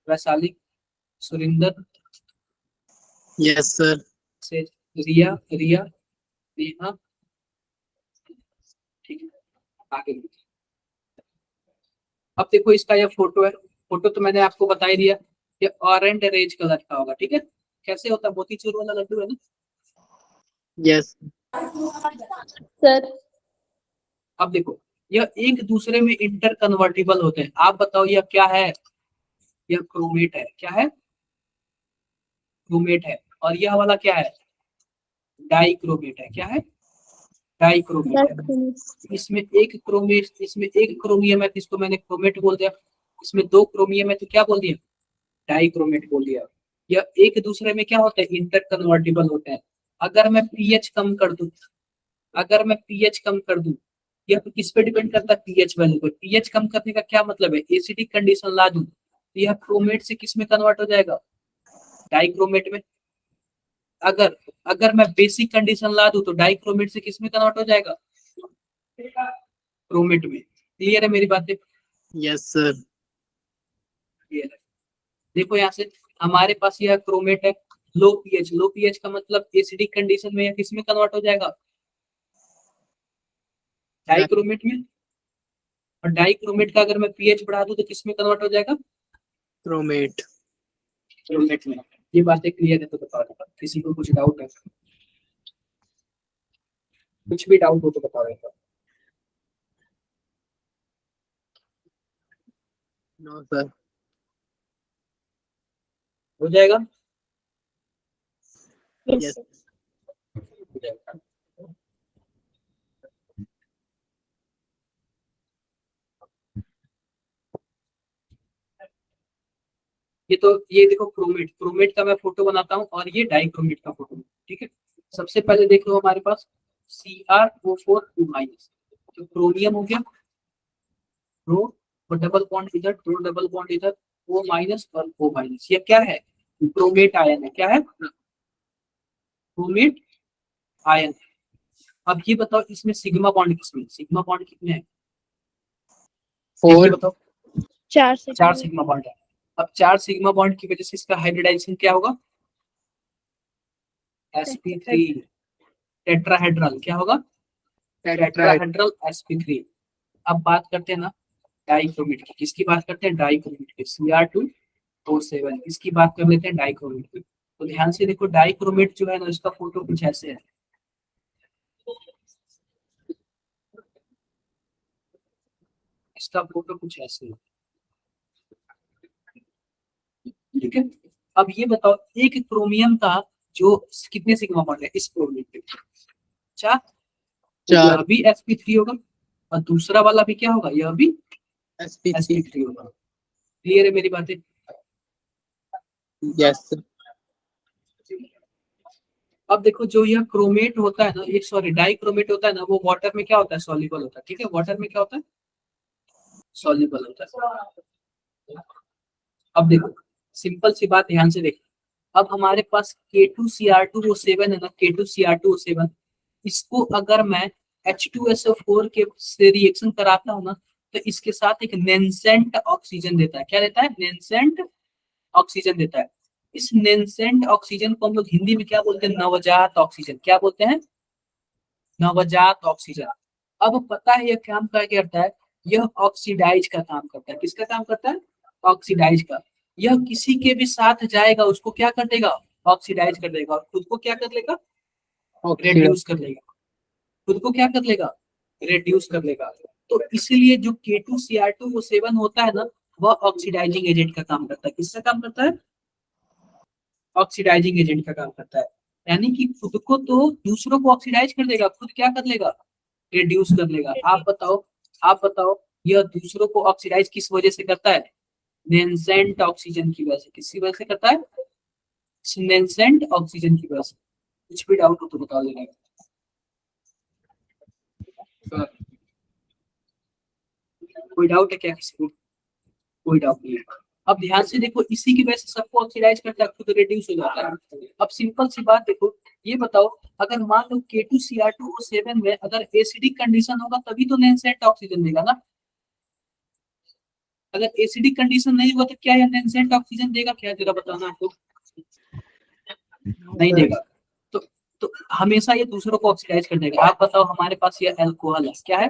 Speaker 1: वैशाली, सुरिंदर,
Speaker 3: Yes, sir.
Speaker 1: से रिया, नेहा, ठीक है आगे। अब देखो इसका यह फोटो है, फोटो तो मैंने आपको बता ही दिया, ये ऑरेंज रेज कलर का होगा। ठीक है, कैसे होता है, मोतीचूर वाला लड्डू है ना।
Speaker 3: Yes.
Speaker 2: Sir,
Speaker 1: अब देखो यह एक दूसरे में इंटर कन्वर्टिबल होते हैं। आप बताओ यह क्या है, यह क्रोमेट है। क्या है, क्रोमेट है। और यह वाला क्या है, डाइक्रोमेट है। क्या है, डाइक्रोमेट है।
Speaker 2: dichromate.
Speaker 1: इसमें एक क्रोमेट, इसमें एक क्रोमियम है, इसको मैंने क्रोमेट बोल दिया। इसमें दो क्रोमियम है तो क्या बोल दिया, डाइक्रोमेट बोल दिया। यह एक दूसरे में क्या होता है, इंटर कन्वर्टिबल होते हैं। अगर मैं पीएच कम कर दूं, अगर मैं पीएच कम कर दूं, यह किस पे डिपेंड करता है, पीएच वैल्यू पर। पीएच कम करने का क्या मतलब है, एसिडिक कंडीशन ला दूं तो यह क्रोमेट से किस में कन्वर्ट हो जाएगा, डाइक्रोमेट में। अगर अगर मैं बेसिक कंडीशन ला दूं तो डाइक्रोमेट से किस में कन्वर्ट हो जाएगा, क्रोमेट में। क्लियर है मेरी बातें,
Speaker 3: Yes, sir.
Speaker 1: क्लियर है। देखो यहाँ से हमारे पास यह क्रोमेट है, लो पीएच। लो पीएच का मतलब एसिडिक कंडीशन में यह किस में कन्वर्ट हो जाएगा, डाइक्रोमेट में। और डाइक्रोमेट का अगर मैं पीएच बढ़ा दूं तो किस में कन्वर्ट हो जाएगा,
Speaker 3: Chromate.
Speaker 1: क्रोमेट में। ये बातें क्लियर है तो बताओ, किसी को कुछ डाउट है, कुछ भी डाउट हो तो बताओ।
Speaker 3: No, sir.
Speaker 1: हो जाएगा,
Speaker 2: Yes,
Speaker 3: Yes.
Speaker 2: sir.
Speaker 1: हो जाएगा। ये देखो क्रोमेट, क्रोमेट का मैं फोटो बनाता हूँ और ये डाइक्रोमेट का फोटो। ठीक है, सबसे पहले देख लो हमारे पास CrO4 माइनस, तो क्रोमियम हो गया, रो डबल बॉन्ड इधर, दो डबल बॉन्ड इधर, O माइनस और O माइनस। ये क्या है, क्रोमेट आयन है। क्या है, क्रोमेट आयन है। अब ये बताओ इसमें सिग्मा बॉन्ड किसमें, सिग्मा बॉन्ड कितने हैं, ये
Speaker 3: 4.
Speaker 1: बताओ।
Speaker 2: 4 से
Speaker 1: 4 सिग्मा बॉन्ड है। अब 4 सिग्मा बॉन्ड की वजह से इसका हाइब्रिडाइजेशन क्या होगा, sp3 टेट्राहेड्रल। क्या होगा, टेट्राहेड्रल sp3। अब बात करते हैं ना डाइक्रोमेट की, किसकी बात करते हैं, डाइक्रोमेट की, Cr2O7। इसकी बात कर लेते हैं डाइक्रोमेट की। तो ध्यान से देखो डाइक्रोमेट जो है ना, इसका फोटो कुछ ऐसे है। इसका फोटो कुछ ऐसे है। ठीक है, अब ये बताओ एक क्रोमियम का जो कितने सिग्मा बॉन्ड है, इस क्रोमियम पे 4, तो यह
Speaker 3: 4.
Speaker 1: भी sp3 होगा। और दूसरा वाला भी क्या होगा, यह भी
Speaker 3: sp3.
Speaker 1: sp3 होगा। क्लियर है मेरी बातें?
Speaker 3: Yes, sir.
Speaker 1: अब देखो जो यह क्रोमेट होता है ना, ये सॉरी डाई क्रोमेट होता है ना, वो वाटर में क्या होता है, सॉल्युबल होता है। ठीक है, वाटर में क्या होता है, सॉल्युबल होता है। अब देखो सिंपल सी बात, ध्यान से देखो। अब हमारे पास K2Cr2O7 है ना, K2Cr2O7, इसको अगर मैं H2SO4 के से रिएक्शन कराता हूँ ना, तो इसके साथ एक नेंसेंट ऑक्सीजन देता है। क्या देता है, नेंसेंट ऑक्सीजन देता है। इस नेंसेंट ऑक्सीजन को हम लोग हिंदी में क्या बोलते हैं, नवजात ऑक्सीजन। क्या बोलते हैं, नवजात ऑक्सीजन। अब पता है यह काम क्या करता है, यह ऑक्सीडाइज का काम करता है। किसका काम करता है, ऑक्सीडाइज का। यह किसी के भी साथ जाएगा, उसको क्या कर देगा, ऑक्सीडाइज कर देगा, और खुद को क्या कर लेगा,
Speaker 3: Oxide.
Speaker 1: रेड्यूस कर लेगा। खुद को क्या कर लेगा, रेड्यूस कर लेगा। तो इसलिए जो K2Cr2O7 होता है ना, वह ऑक्सीडाइजिंग एजेंट का काम करता है। किसका काम करता है, ऑक्सीडाइजिंग एजेंट का काम करता है। यानी कि खुद को तो दूसरों को ऑक्सीडाइज कर देगा, खुद क्या कर लेगा, रिड्यूस कर लेगा। आप बताओ, आप बताओ, यह दूसरों को ऑक्सीडाइज किस वजह से करता है, नेंसेंट ऑक्सीजन की वजह से। किसकी वजह से करता है, नेंसेंट ऑक्सीजन की वजह से। कुछ भी डाउट हो तो बता देना। कोई डाउट है क्या किसी को, कोई डाउट नहीं है। अब ध्यान से देखो, इसी की वजह से सबको ऑक्सीडाइज करता है, खुद रिड्यूस हो जाता है। अब सिंपल सी बात देखो, ये बताओ, अगर मान लो K2Cr2O7 में अगर एसिडिक कंडीशन होगा तभी तो नेंसेंट ऑक्सीजन देगा ना। अगर एसिडिक कंडीशन नहीं हुआ तो क्या यह नेंसेंट ऑक्सीजन देगा, क्या जरा बताना आपको, नहीं
Speaker 3: sir.
Speaker 1: देगा। तो तो हमेशा ये दूसरों को ऑक्सीडाइज कर देगा। आप बताओ, हमारे पास ये अल्कोहल है, क्या है,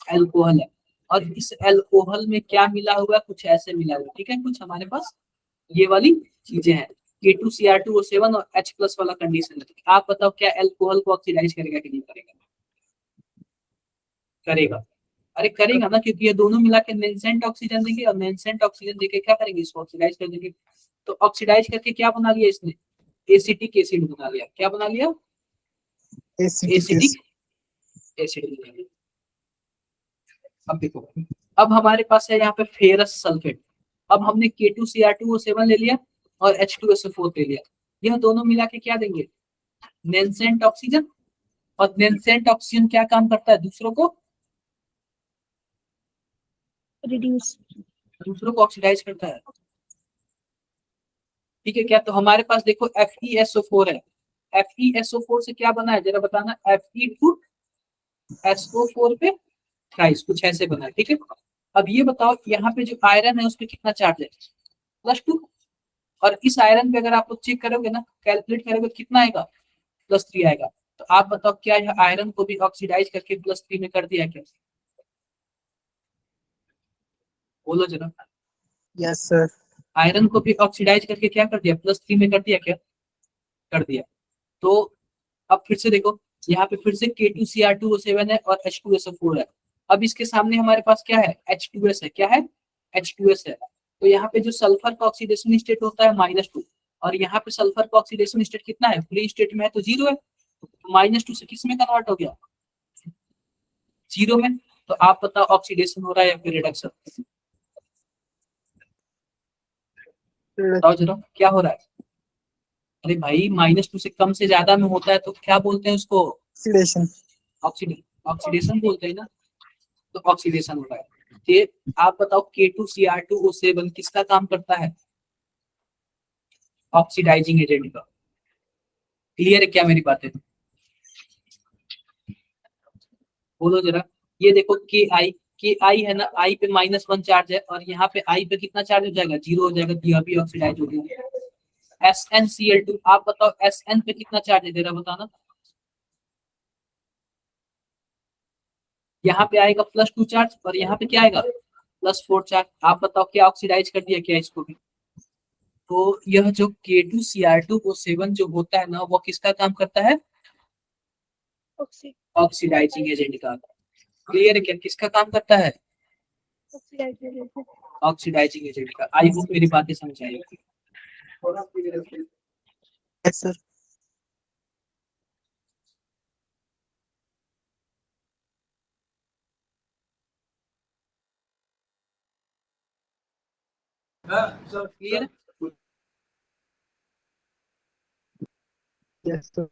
Speaker 1: अल्कोहल है, और इस अल्कोहल में क्या मिला हुआ है, कुछ ऐसे मिला हुआ है। ठीक है, कुछ हमारे पास ये वाली चीजें हैं, K2Cr2O7 और H+ वाला कंडीशन है। आप बताओ, क्या अल्कोहल को ऑक्सीडाइज करेगा कि नहीं करेगा, करेगा। अरे करेगा ना, क्योंकि ये दोनों मिला के नेंसेंट ऑक्सीजन देंगे, और नेंसेंट ऑक्सीजन देके क्या करेंगे, इसको ऑक्सीडाइज कर देंगे। तो ऑक्सीडाइज करके क्या बना लिया इसने, एसिटिक एसिड बना लिया। क्या बना लिया,
Speaker 3: Acetic
Speaker 1: एसिटिक
Speaker 3: acid.
Speaker 1: एसिड बना लिया। अब देखो, अब हमारे पास है यहाँ पे फेरस सल्फेट। अब हमने K2Cr2O7 ले लिया और H2SO4 ले लिया, यह दोनों मिला के क्या देंगे, नेंसेंट ऑक्सीजन। और नेंसेंट ऑक्सीजन क्या काम करता है, दूसरों को,
Speaker 2: reduce.
Speaker 1: दूसरों को ऑक्सीडाइज करता है। ठीक है क्या, तो हमारे पास देखो FeSO4 है। FeSO4 से क्या बना है जरा बताना, Fe2SO4 पे थ्राइस, कुछ ऐसे बना है। ठीक है, अब ये बताओ, यहाँ पे जो आयरन है उस पर कितना चार्ज है, +2। और इस आयरन पे अगर आप लोग चेक करोगे ना, कैलकुलेट करोगे तो कितना आएगा, +3 आएगा। तो आप बताओ, क्या यह आयरन को भी ऑक्सीडाइज करके +3 में कर दिया क्या, बोलो जरा।
Speaker 3: Yes, sir.
Speaker 1: आयरन को भी ऑक्सीडाइज करके क्या कर दिया, +3 में कर दिया क्या, कर दिया। तो अब फिर से देखो, यहाँ पे फिर से K2Cr2O7 है और H2SO4 है। अब इसके सामने हमारे पास क्या है, H2S है। क्या है, H2S है। तो यहाँ पे जो सल्फर का ऑक्सीडेशन स्टेट होता है -2, और यहाँ पे सल्फर का ऑक्सीडेशन स्टेट कितना है, फ्री स्टेट में है तो 0 है। -2 से किस में कन्वर्ट हो गया, 0 में। तो आप बताओ, ऑक्सीडेशन हो रहा है या फिर रिडक्शन, बताओ जरा क्या हो रहा है। अरे भाई, -2 से कम से ज्यादा में होता है तो क्या बोलते हैं उसको,
Speaker 3: Oxidation.
Speaker 1: ऑक्सीडेशन बोलते हैं ना। तो ऑक्सीडेशन हो रहा है। ये आप बताओ, K2Cr2O7 किसका काम करता है, ऑक्सीडाइजिंग एजेंट का। क्लियर है क्या मेरी बातें, बोलो जरा। ये देखो के आई है ना, आई पे -1 चार्ज है, और यहाँ पे आई पे कितना चार्ज हो जाएगा, 0 हो जाएगा, तो यह भी ऑक्सीडाइज हो गया। SnCl2, आप बताओ Sn पे कितना चार्ज है जरा बताना। यहाँ पे आएगा +2 चार्ज, और यहाँ पे क्या आएगा, +4 चार्ज। आप बताओ, क्या ऑक्सीडाइज कर दिया क्या इसको भी। तो यह जो K2Cr2O7 जो होता है ना, वो किसका काम करता है,
Speaker 2: Oxy,
Speaker 1: ऑक्सीडाइजिंग एजेंट का। क्लियर है क्या, किसका काम करता है,
Speaker 2: oxidization.
Speaker 1: ऑक्सीडाइजिंग एजेंट का। आई होप मेरी बातें समझ आई होगी।
Speaker 3: Yes, sir.
Speaker 1: क्लियर है?
Speaker 3: Yes, sir.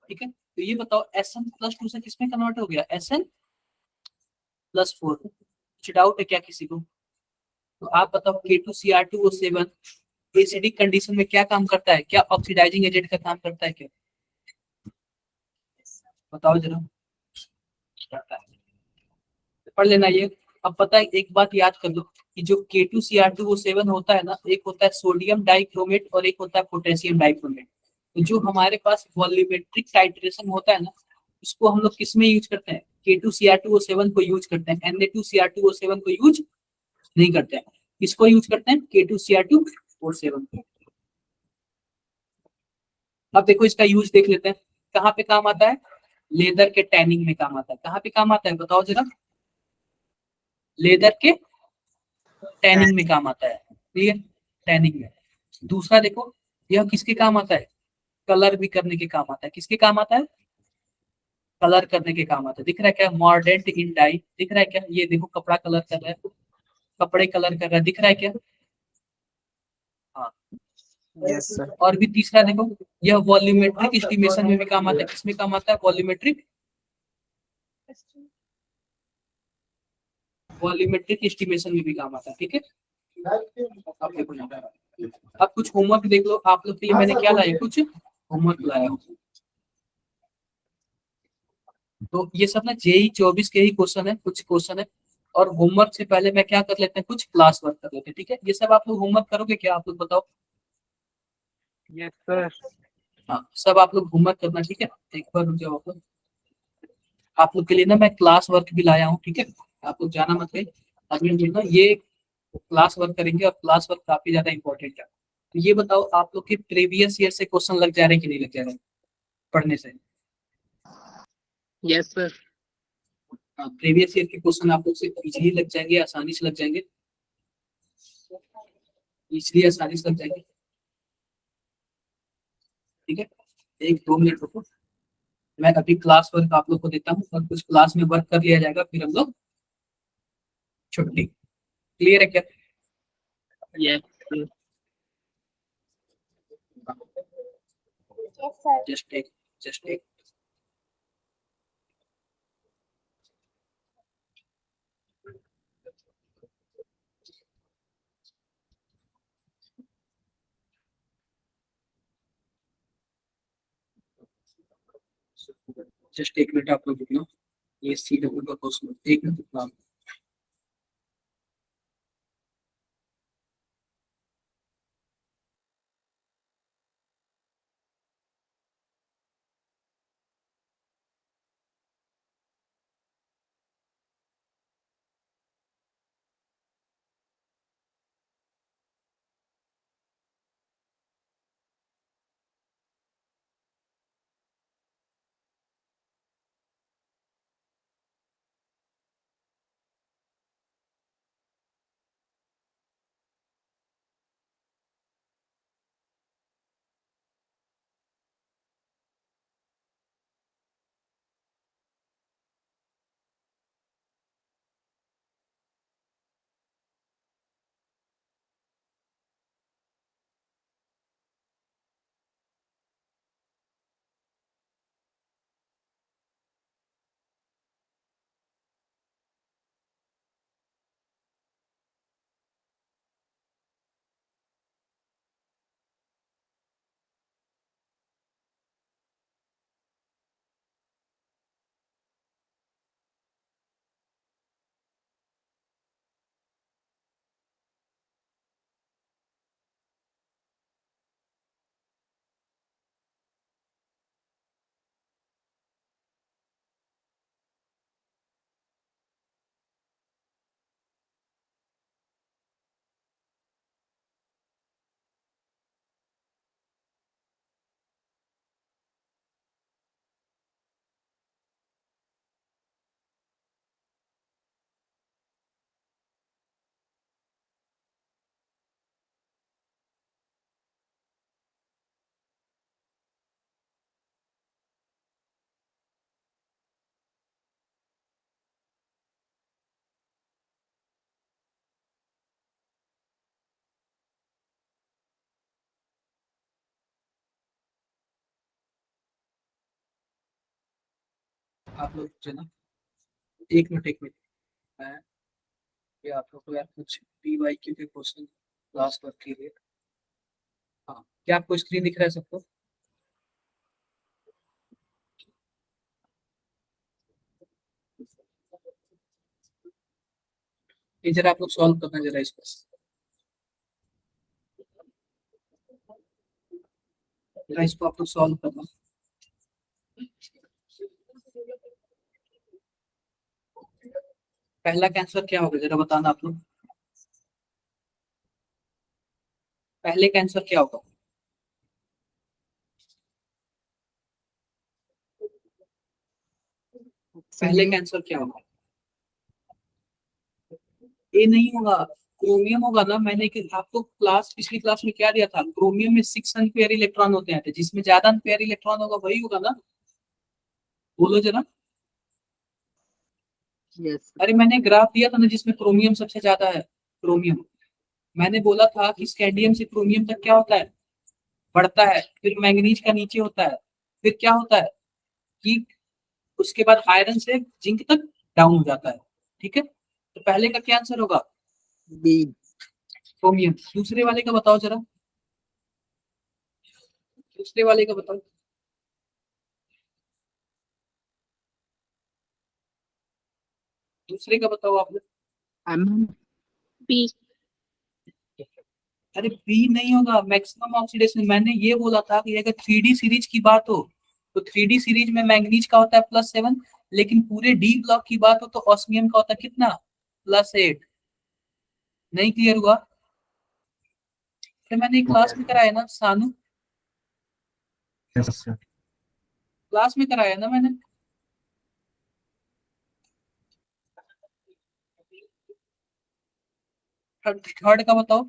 Speaker 1: ठीक है, तो ये बताओ SN+2 से किसमें कन्वर्ट हो गया, SN+4। कुछ डाउट है क्या किसी को? तो आप बताओ K2Cr2O7 एसिडिक कंडीशन में क्या काम करता है, क्या ऑक्सीडाइजिंग एजेंट का काम करता है क्या? बताओ जरा। करता है, पढ़ लेना ये। अब पता है, एक बात याद कर लो कि जो K2Cr2O7 होता है ना, एक होता है सोडियम डाइक्रोमेट और एक होता है पोटेशियम डाइक्रोमेट। तो जो हमारे पास वॉल्यूमेट्रिक टाइट्रेशन होता है ना, उसको हम लोग किस में यूज करते हैं, K2Cr2O7 को यूज करते हैं, Na2Cr2O7 को यूज नहीं करते हैं। किसको यूज करते हैं, K2Cr2O7 को। अब देखो इसका यूज देख लेते हैं, कहाँ पे काम आता है, लेदर के टैनिंग में काम आता है। कहाँ पे काम आता है बताओ जरा, लेदर के टैनिंग में काम आता है। ठीक है, टैनिंग में। दूसरा देखो, यह किसके काम आता है, कलर भी करने के काम आता है। किसके काम आता है, कलर करने के काम आता है। दिख रहा है क्या, मॉर्डेंट इन डाई, दिख रहा है क्या, ये देखो कपड़ा कलर कर रहा है, कपड़े कलर कर रहा है, दिख रहा है क्या? हाँ।
Speaker 3: Yes, sir.
Speaker 1: और भी तीसरा देखो, यह वॉल्यूमेट्रिक एस्टिमेशन में भी काम आता है। किसमें काम आता है, वॉल्यूमेट्रिक, वॉल्यूमेट्रिक एस्टिमेशन में भी काम आता है। ठीक है, अब देखो यहाँ। अब कुछ होमवर्क देख लो आप लोग के लिए, मैंने क्या लाया, कुछ होमवर्क लाया हूँ। तो ये सब ना JEE 24 के ही क्वेश्चन है, कुछ क्वेश्चन है। और होमवर्क से पहले मैं क्या कर लेते हैं, कुछ क्लास वर्क कर लेते हैं। ठीक है, ये सब आप लोग होमवर्क करोगे क्या, आप लोग बताओ।
Speaker 3: Yes, sir.
Speaker 1: हाँ, सब आप लोग होमवर्क करना। ठीक है, एक बार रुक जाओ आप लोग के लिए ना मैं क्लास वर्क भी लाया हूँ। ठीक है, आप लोग जाना मत कहीं, अगले दिन ना ये क्लास वर्क करेंगे, और क्लास वर्क काफी ज्यादा इंपॉर्टेंट है। तो ये बताओ, आप लोग के प्रीवियस ईयर से क्वेश्चन लग जा रहे हैं कि नहीं लग जा रहे हैं पढ़ने से?
Speaker 3: Yes, sir.
Speaker 1: प्रीवियस ईयर के क्वेश्चन आप लोग से इजीली लग जाएंगे, आसानी से लग जाएंगे, इसलिए आसानी से लग जाएंगे। ठीक है, 1-2 मिनट रुको, मैं अभी क्लास वर्क आप लोग को देता हूँ, और कुछ क्लास में वर्क कर लिया जाएगा, फिर हम लोग छुट्टी। क्लियर है क्या?
Speaker 3: Yes, sir.
Speaker 2: Yes, sir.
Speaker 1: Just एक जस्ट 1 मिनट आप लोग रुकना, ये CW का क्वेश्चन, 1 मिनट रुकना। आप लोग जो ना, एक मिनट मैं ये आप लोग को यार कुछ PYQ के क्वेश्चन क्लास वर्क के लिए। हाँ, क्या आपको स्क्रीन दिख रहा है सबको? ये जरा आप लोग सॉल्व करना जरा इसको। जरा इसको आप लोग सॉल्व करना। पहला कैंसर क्या होगा जरा बताना आप लोग। पहले कैंसर क्या होगा? पहले कैंसर क्या होगा? ये नहीं होगा, क्रोमियम होगा ना। मैंने आपको क्लास पिछली क्लास में क्या दिया था, क्रोमियम में 6 अनपेयर इलेक्ट्रॉन होते हैं, तो जिसमें ज्यादा अनपेयर इलेक्ट्रॉन होगा वही होगा ना। बोलो जरा।
Speaker 3: यस
Speaker 1: अरे मैंने ग्राफ दिया था ना जिसमें क्रोमियम सबसे ज्यादा है। क्रोमियम, मैंने बोला था कि स्कैंडियम से क्रोमियम तक क्या होता है, बढ़ता है, फिर मैंगनीज का नीचे होता है, फिर क्या होता है कि उसके बाद आयरन से जिंक तक डाउन हो जाता है। ठीक है, तो पहले का क्या आंसर होगा?
Speaker 3: B
Speaker 1: chromium. दूसरे वाले का बताओ जरा, दूसरे वाले का बताओ। दूसरे का बताओ आप लोग।
Speaker 3: M
Speaker 2: B.
Speaker 1: अरे बी नहीं होगा, मैक्सिमम ऑक्सीडेशन। मैंने ये बोला था कि अगर 3D सीरीज की बात हो तो 3D सीरीज में मैंगनीज का होता है +7, लेकिन पूरे डी ब्लॉक की बात हो तो ऑस्मियम का होता है कितना, +8। नहीं क्लियर हुआ? तो मैंने क्लास में कराया ना सानू,
Speaker 4: Yes, sir.
Speaker 1: क्लास में कराया ना मैंने। थर्ड का बताओ।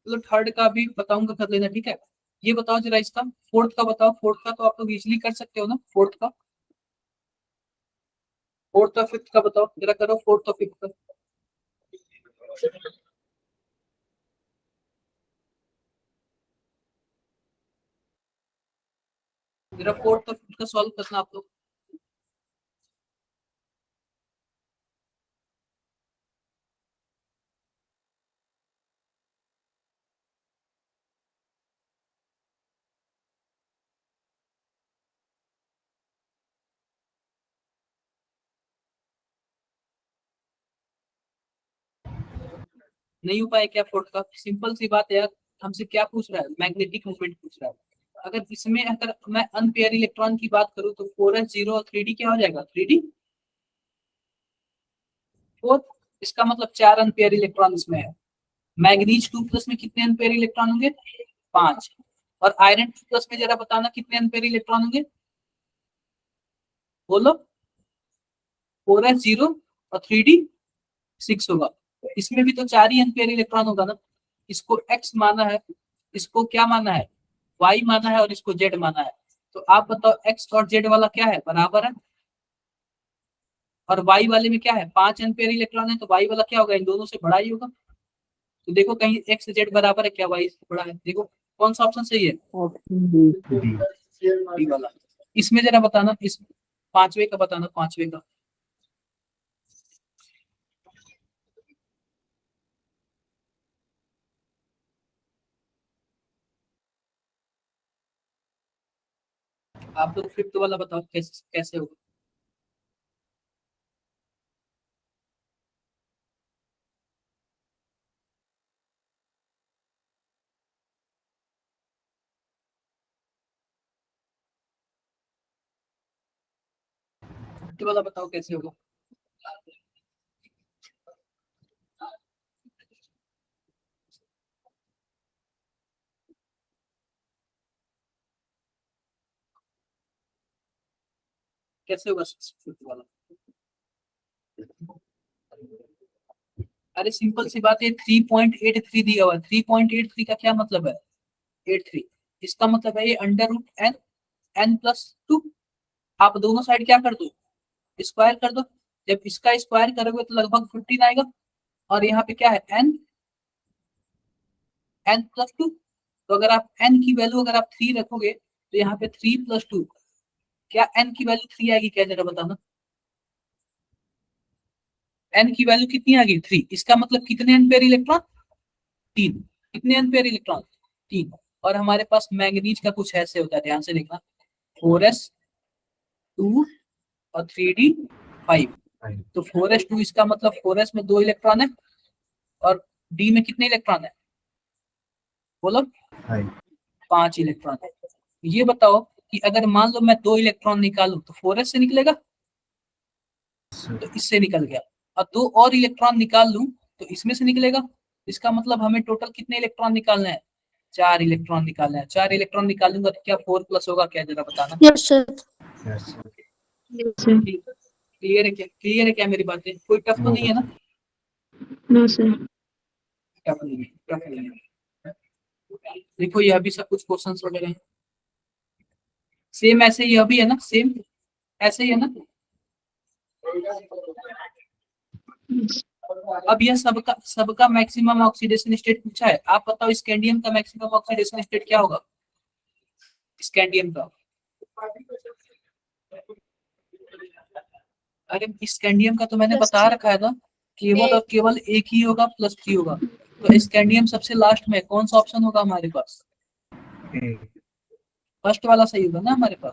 Speaker 1: चलो थर्ड का भी बताऊंगा, कर लेना ठीक है। ये बताओ जरा इसका, फोर्थ का बताओ। फोर्थ का तो आप लोग इजिली कर सकते हो ना, फोर्थ का। फोर्थ और फिफ्थ का बताओ जरा, करो फोर्थ और फिफ्थ का। जरा फोर्थ और फिफ्थ का सॉल्व करना आप लोग। नहीं हो पाया क्या फोर्थ का? सिंपल सी बात है यार, हमसे क्या पूछ रहा है, मैग्नेटिक मूवमेंट पूछ रहा है। अगर इसमें अगर मैं अनपेयर इलेक्ट्रॉन की बात करूं तो 4s0 और 3D क्या हो जाएगा, 3D 4। इसका मतलब 4 अनपेयर इलेक्ट्रॉन इसमें है। मैग्नीज 2+ में कितने अनपेयर इलेक्ट्रॉन होंगे, 5। और आयरन 2+ में जरा बताना कितने अनपेयर इलेक्ट्रॉन होंगे, बोलो। 4s0 और 3D 6 होगा। इसमें भी तो 4 ही अनपेयर इलेक्ट्रॉन होगा ना। इसको एक्स माना है, इसको क्या माना है, वाई माना है, और इसको जेड माना है। तो आप बताओ एक्स और जेड वाला क्या है, बराबर है। और वाई वाले में क्या है, 5 एम्पेयर इलेक्ट्रॉन है, तो वाई वाला क्या होगा, इन दोनों से बड़ा ही होगा। तो देखो कहीं एक्स जेड बराबर है क्या, वाई से बड़ा है, देखो कौन सा ऑप्शन सही है,
Speaker 3: ऑप्शन बी
Speaker 4: D.
Speaker 1: डी वाला। इसमें जरा बताना, इस पांचवे का बताना, पांचवे का। आप लोग फिफ्थ वाला बताओ कैसे कैसे होगा। फिफ्थ वाला बताओ कैसे होगा। कैसे होगा फिफ्थ वाला? अरे सिंपल सी बात है, 3.83 दिया हुआ है। 3.83 का क्या मतलब है, 83। इसका मतलब है ये √n, n+2। आप दोनों साइड क्या कर दो, स्क्वायर कर दो। जब इसका स्क्वायर करोगे तो लगभग 15 आएगा। और यहाँ पे क्या है, n n+2, तो अगर आप n की वैल्यू अगर आप 3 रखोगे तो यहाँ पे 3 + 2, क्या n की वैल्यू 3 आएगी क्या, जरा बताना। n की वैल्यू कितनी आ गई 3, इसका मतलब कितने एम्पेयर इलेक्ट्रॉन, 3। कितने एम्पेयर इलेक्ट्रॉन, 3। और हमारे पास मैंगनीज का कुछ ऐसे होता है, ध्यान से देखना, 4s2 और 3d5। तो 4s2 इसका मतलब 4s में 2 इलेक्ट्रॉन है और d में कितने इलेक्ट्रॉन है, बोलो 5 इलेक्ट्रॉन है। ये बताओ कि अगर मान लो मैं 2 इलेक्ट्रॉन निकालूं तो 4s से निकलेगा, तो इससे निकल गया। और 2 और इलेक्ट्रॉन निकाल लूं तो इसमें से निकलेगा। इसका मतलब हमें टोटल कितने इलेक्ट्रॉन निकालना है, 4 इलेक्ट्रॉन निकालना है। 4 इलेक्ट्रॉन निकालूंगा तो क्या 4+ होगा क्या, जरा बताना।
Speaker 2: Yes, sir. Yes, sir.
Speaker 1: Clear है क्या, क्लियर है क्या मेरी बातें, कोई टफ तो नहीं है ना।
Speaker 2: No, sir.
Speaker 1: टफ नहीं है, टफ नहीं है। देखो यह भी सब कुछ क्वेश्चंस वगैरह हैं, सेम ऐसे यह भी है ना, सेम ऐसे ही है ना। अब यह सबका मैक्सिमम ऑक्सीडेशन स्टेट पूछा है, आप बताओ स्कैंडियम का मैक्सिमम ऑक्सीडेशन स्टेट क्या होगा, स्कैंडियम का। अरे स्कैंडियम का तो मैंने बता रखा है ना, केवल और केवल एक ही होगा, +3 होगा। तो स्कैंडियम सबसे लास्ट में, कौन सा ऑप्शन होगा हमारे पास, फर्स्ट वाला सही होगा ना हमारे पास।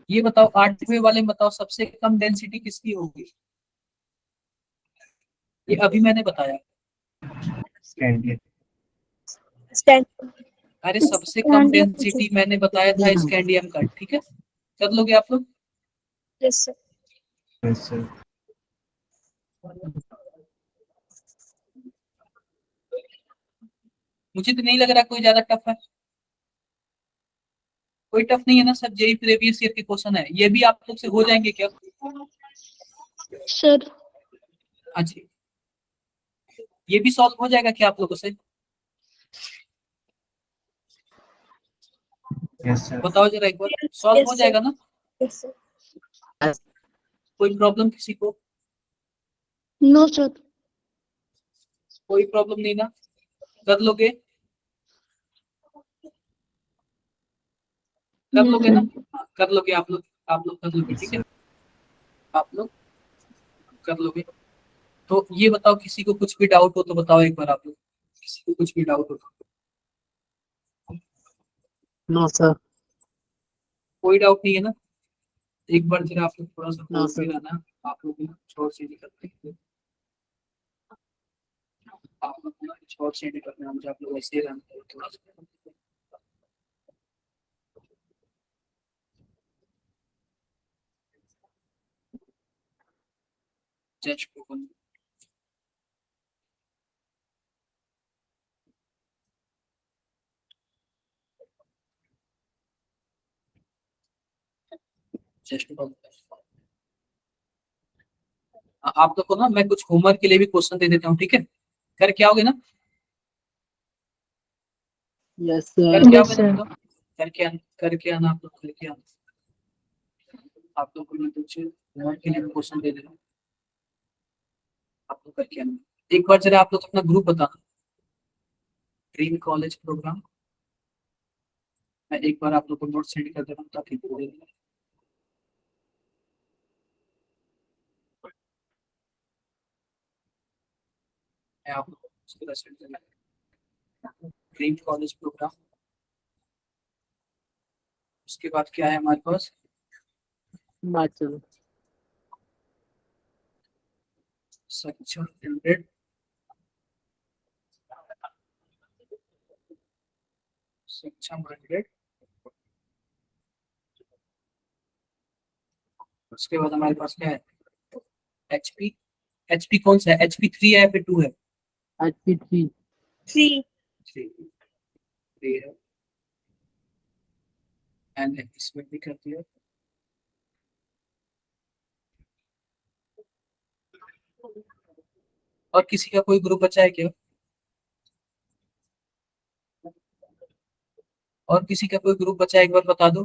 Speaker 1: ये बताओ 8वें वाले में बताओ सबसे कम डेंसिटी किसकी होगी, ये अभी मैंने बताया।
Speaker 2: Stand.
Speaker 1: अरे सबसे कम डेंसिटी मैंने बताया था स्कैंडियम का, ठीक है, कर लोगे आप लोग।
Speaker 2: Yes, sir.
Speaker 1: मुझे तो नहीं लग रहा कोई ज्यादा टफ है, कोई टफ नहीं है ना, सब जेई प्रीवियस ईयर के क्वेश्चन है, ये भी आप लोग से हो जाएंगे क्या।
Speaker 2: Sir.
Speaker 1: हाँ जी, ये भी सॉल्व हो जाएगा क्या आप लोगों से, बताओ जरा एक बार, सॉल्व हो
Speaker 2: Yes, sir.
Speaker 1: जाएगा ना,
Speaker 2: Yes, sir.
Speaker 1: कोई प्रॉब्लम किसी को,
Speaker 2: No, sir.
Speaker 1: कोई प्रॉब्लम नहीं ना, कर लोगे, कर
Speaker 2: Yes,
Speaker 1: लोगे ना,
Speaker 2: sir.
Speaker 1: हाँ, कर लोगे आप लोग कर लोगे, ठीक है, आप लोग कर लोगे। तो ये बताओ किसी को कुछ भी डाउट हो तो बताओ एक बार, आप लोग किसी को कुछ भी डाउट हो तो।
Speaker 3: No, sir.
Speaker 1: कोई डाउट नहीं है ना, एक बार जरा आप लोग थोड़ा सा
Speaker 3: No,
Speaker 1: बोलते
Speaker 3: sir.
Speaker 1: रहना, आप लोग ना छोड़ से निकलते हैं, आप लोग ना छोड़ से निकलना, मुझे आप लोग ऐसे ही रहना है, थोड़ा सा जस्ट जस्ट आप लोग को ना मैं कुछ होमवर्क के लिए भी क्वेश्चन दे देता हूँ, ठीक है, करके आओगे ना,
Speaker 3: Yes, sir.
Speaker 1: करके आओगे ना, तो करके आना आप लोग, करके आना। आप लोग को मैं कुछ होमवर्क के लिए भी क्वेश्चन दे दे रहा हूँ, आप लोग करके आना। एक बार जरा आप लोग अपना ग्रुप बताना, ड्रीम कॉलेज प्रोग्राम, मैं एक बार आप लोग को नोट सेंड कर दे रहा हूँ ताकि पूरे मैं आप लोग को सेंड कर रहा हूँ। ड्रीम कॉलेज प्रोग्राम, उसके बाद क्या है हमारे पास,
Speaker 3: Himachal.
Speaker 1: Section 100, section 100। उसके बाद हमारे पास क्या है, एचपी, एचपी कौन सा है, एचपी 3 है या फिर 2 है,
Speaker 3: HP3.
Speaker 2: 3.
Speaker 1: 3 है, एंड इसमें भी कर दिया। और किसी का कोई ग्रुप बचा है क्या, और किसी का कोई ग्रुप बचा है, एक बार बता दो,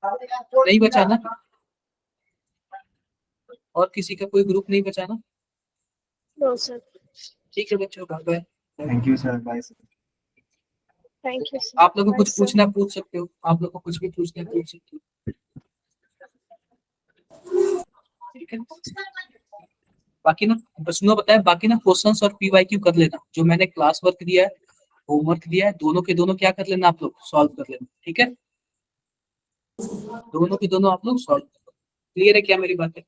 Speaker 1: नहीं बचा ना, और किसी का कोई ग्रुप नहीं बचा ना,
Speaker 2: No, sir.
Speaker 1: ठीक है बच्चों, bye bye.
Speaker 4: Thank you, sir. Bye, sir.
Speaker 2: Thank you, sir.
Speaker 1: आप लोगों को कुछ
Speaker 2: Bye, sir.
Speaker 1: पूछना पूछ सकते हो, आप लोग को कुछ भी पूछना है पूछ सकते हो, ठीक है। बाकी ना प्रश्नों बताया, बाकी ना क्वेश्चंस और पीवाईक्यू कर लेना, जो मैंने क्लास वर्क दिया है, होमवर्क दिया है, दोनों के दोनों क्या कर लेना आप लोग, सॉल्व कर लेना, ठीक है। दोनों के दोनों आप लोग सॉल्व कर लो। क्लियर है क्या मेरी बातें?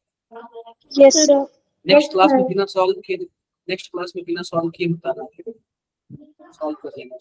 Speaker 2: Yes, sir.
Speaker 1: नेक्स्ट क्लास में बिना सॉल्व किए, नेक्स्ट क्लास में बिना सॉल्व किए बताना, सॉल्व कर लेना।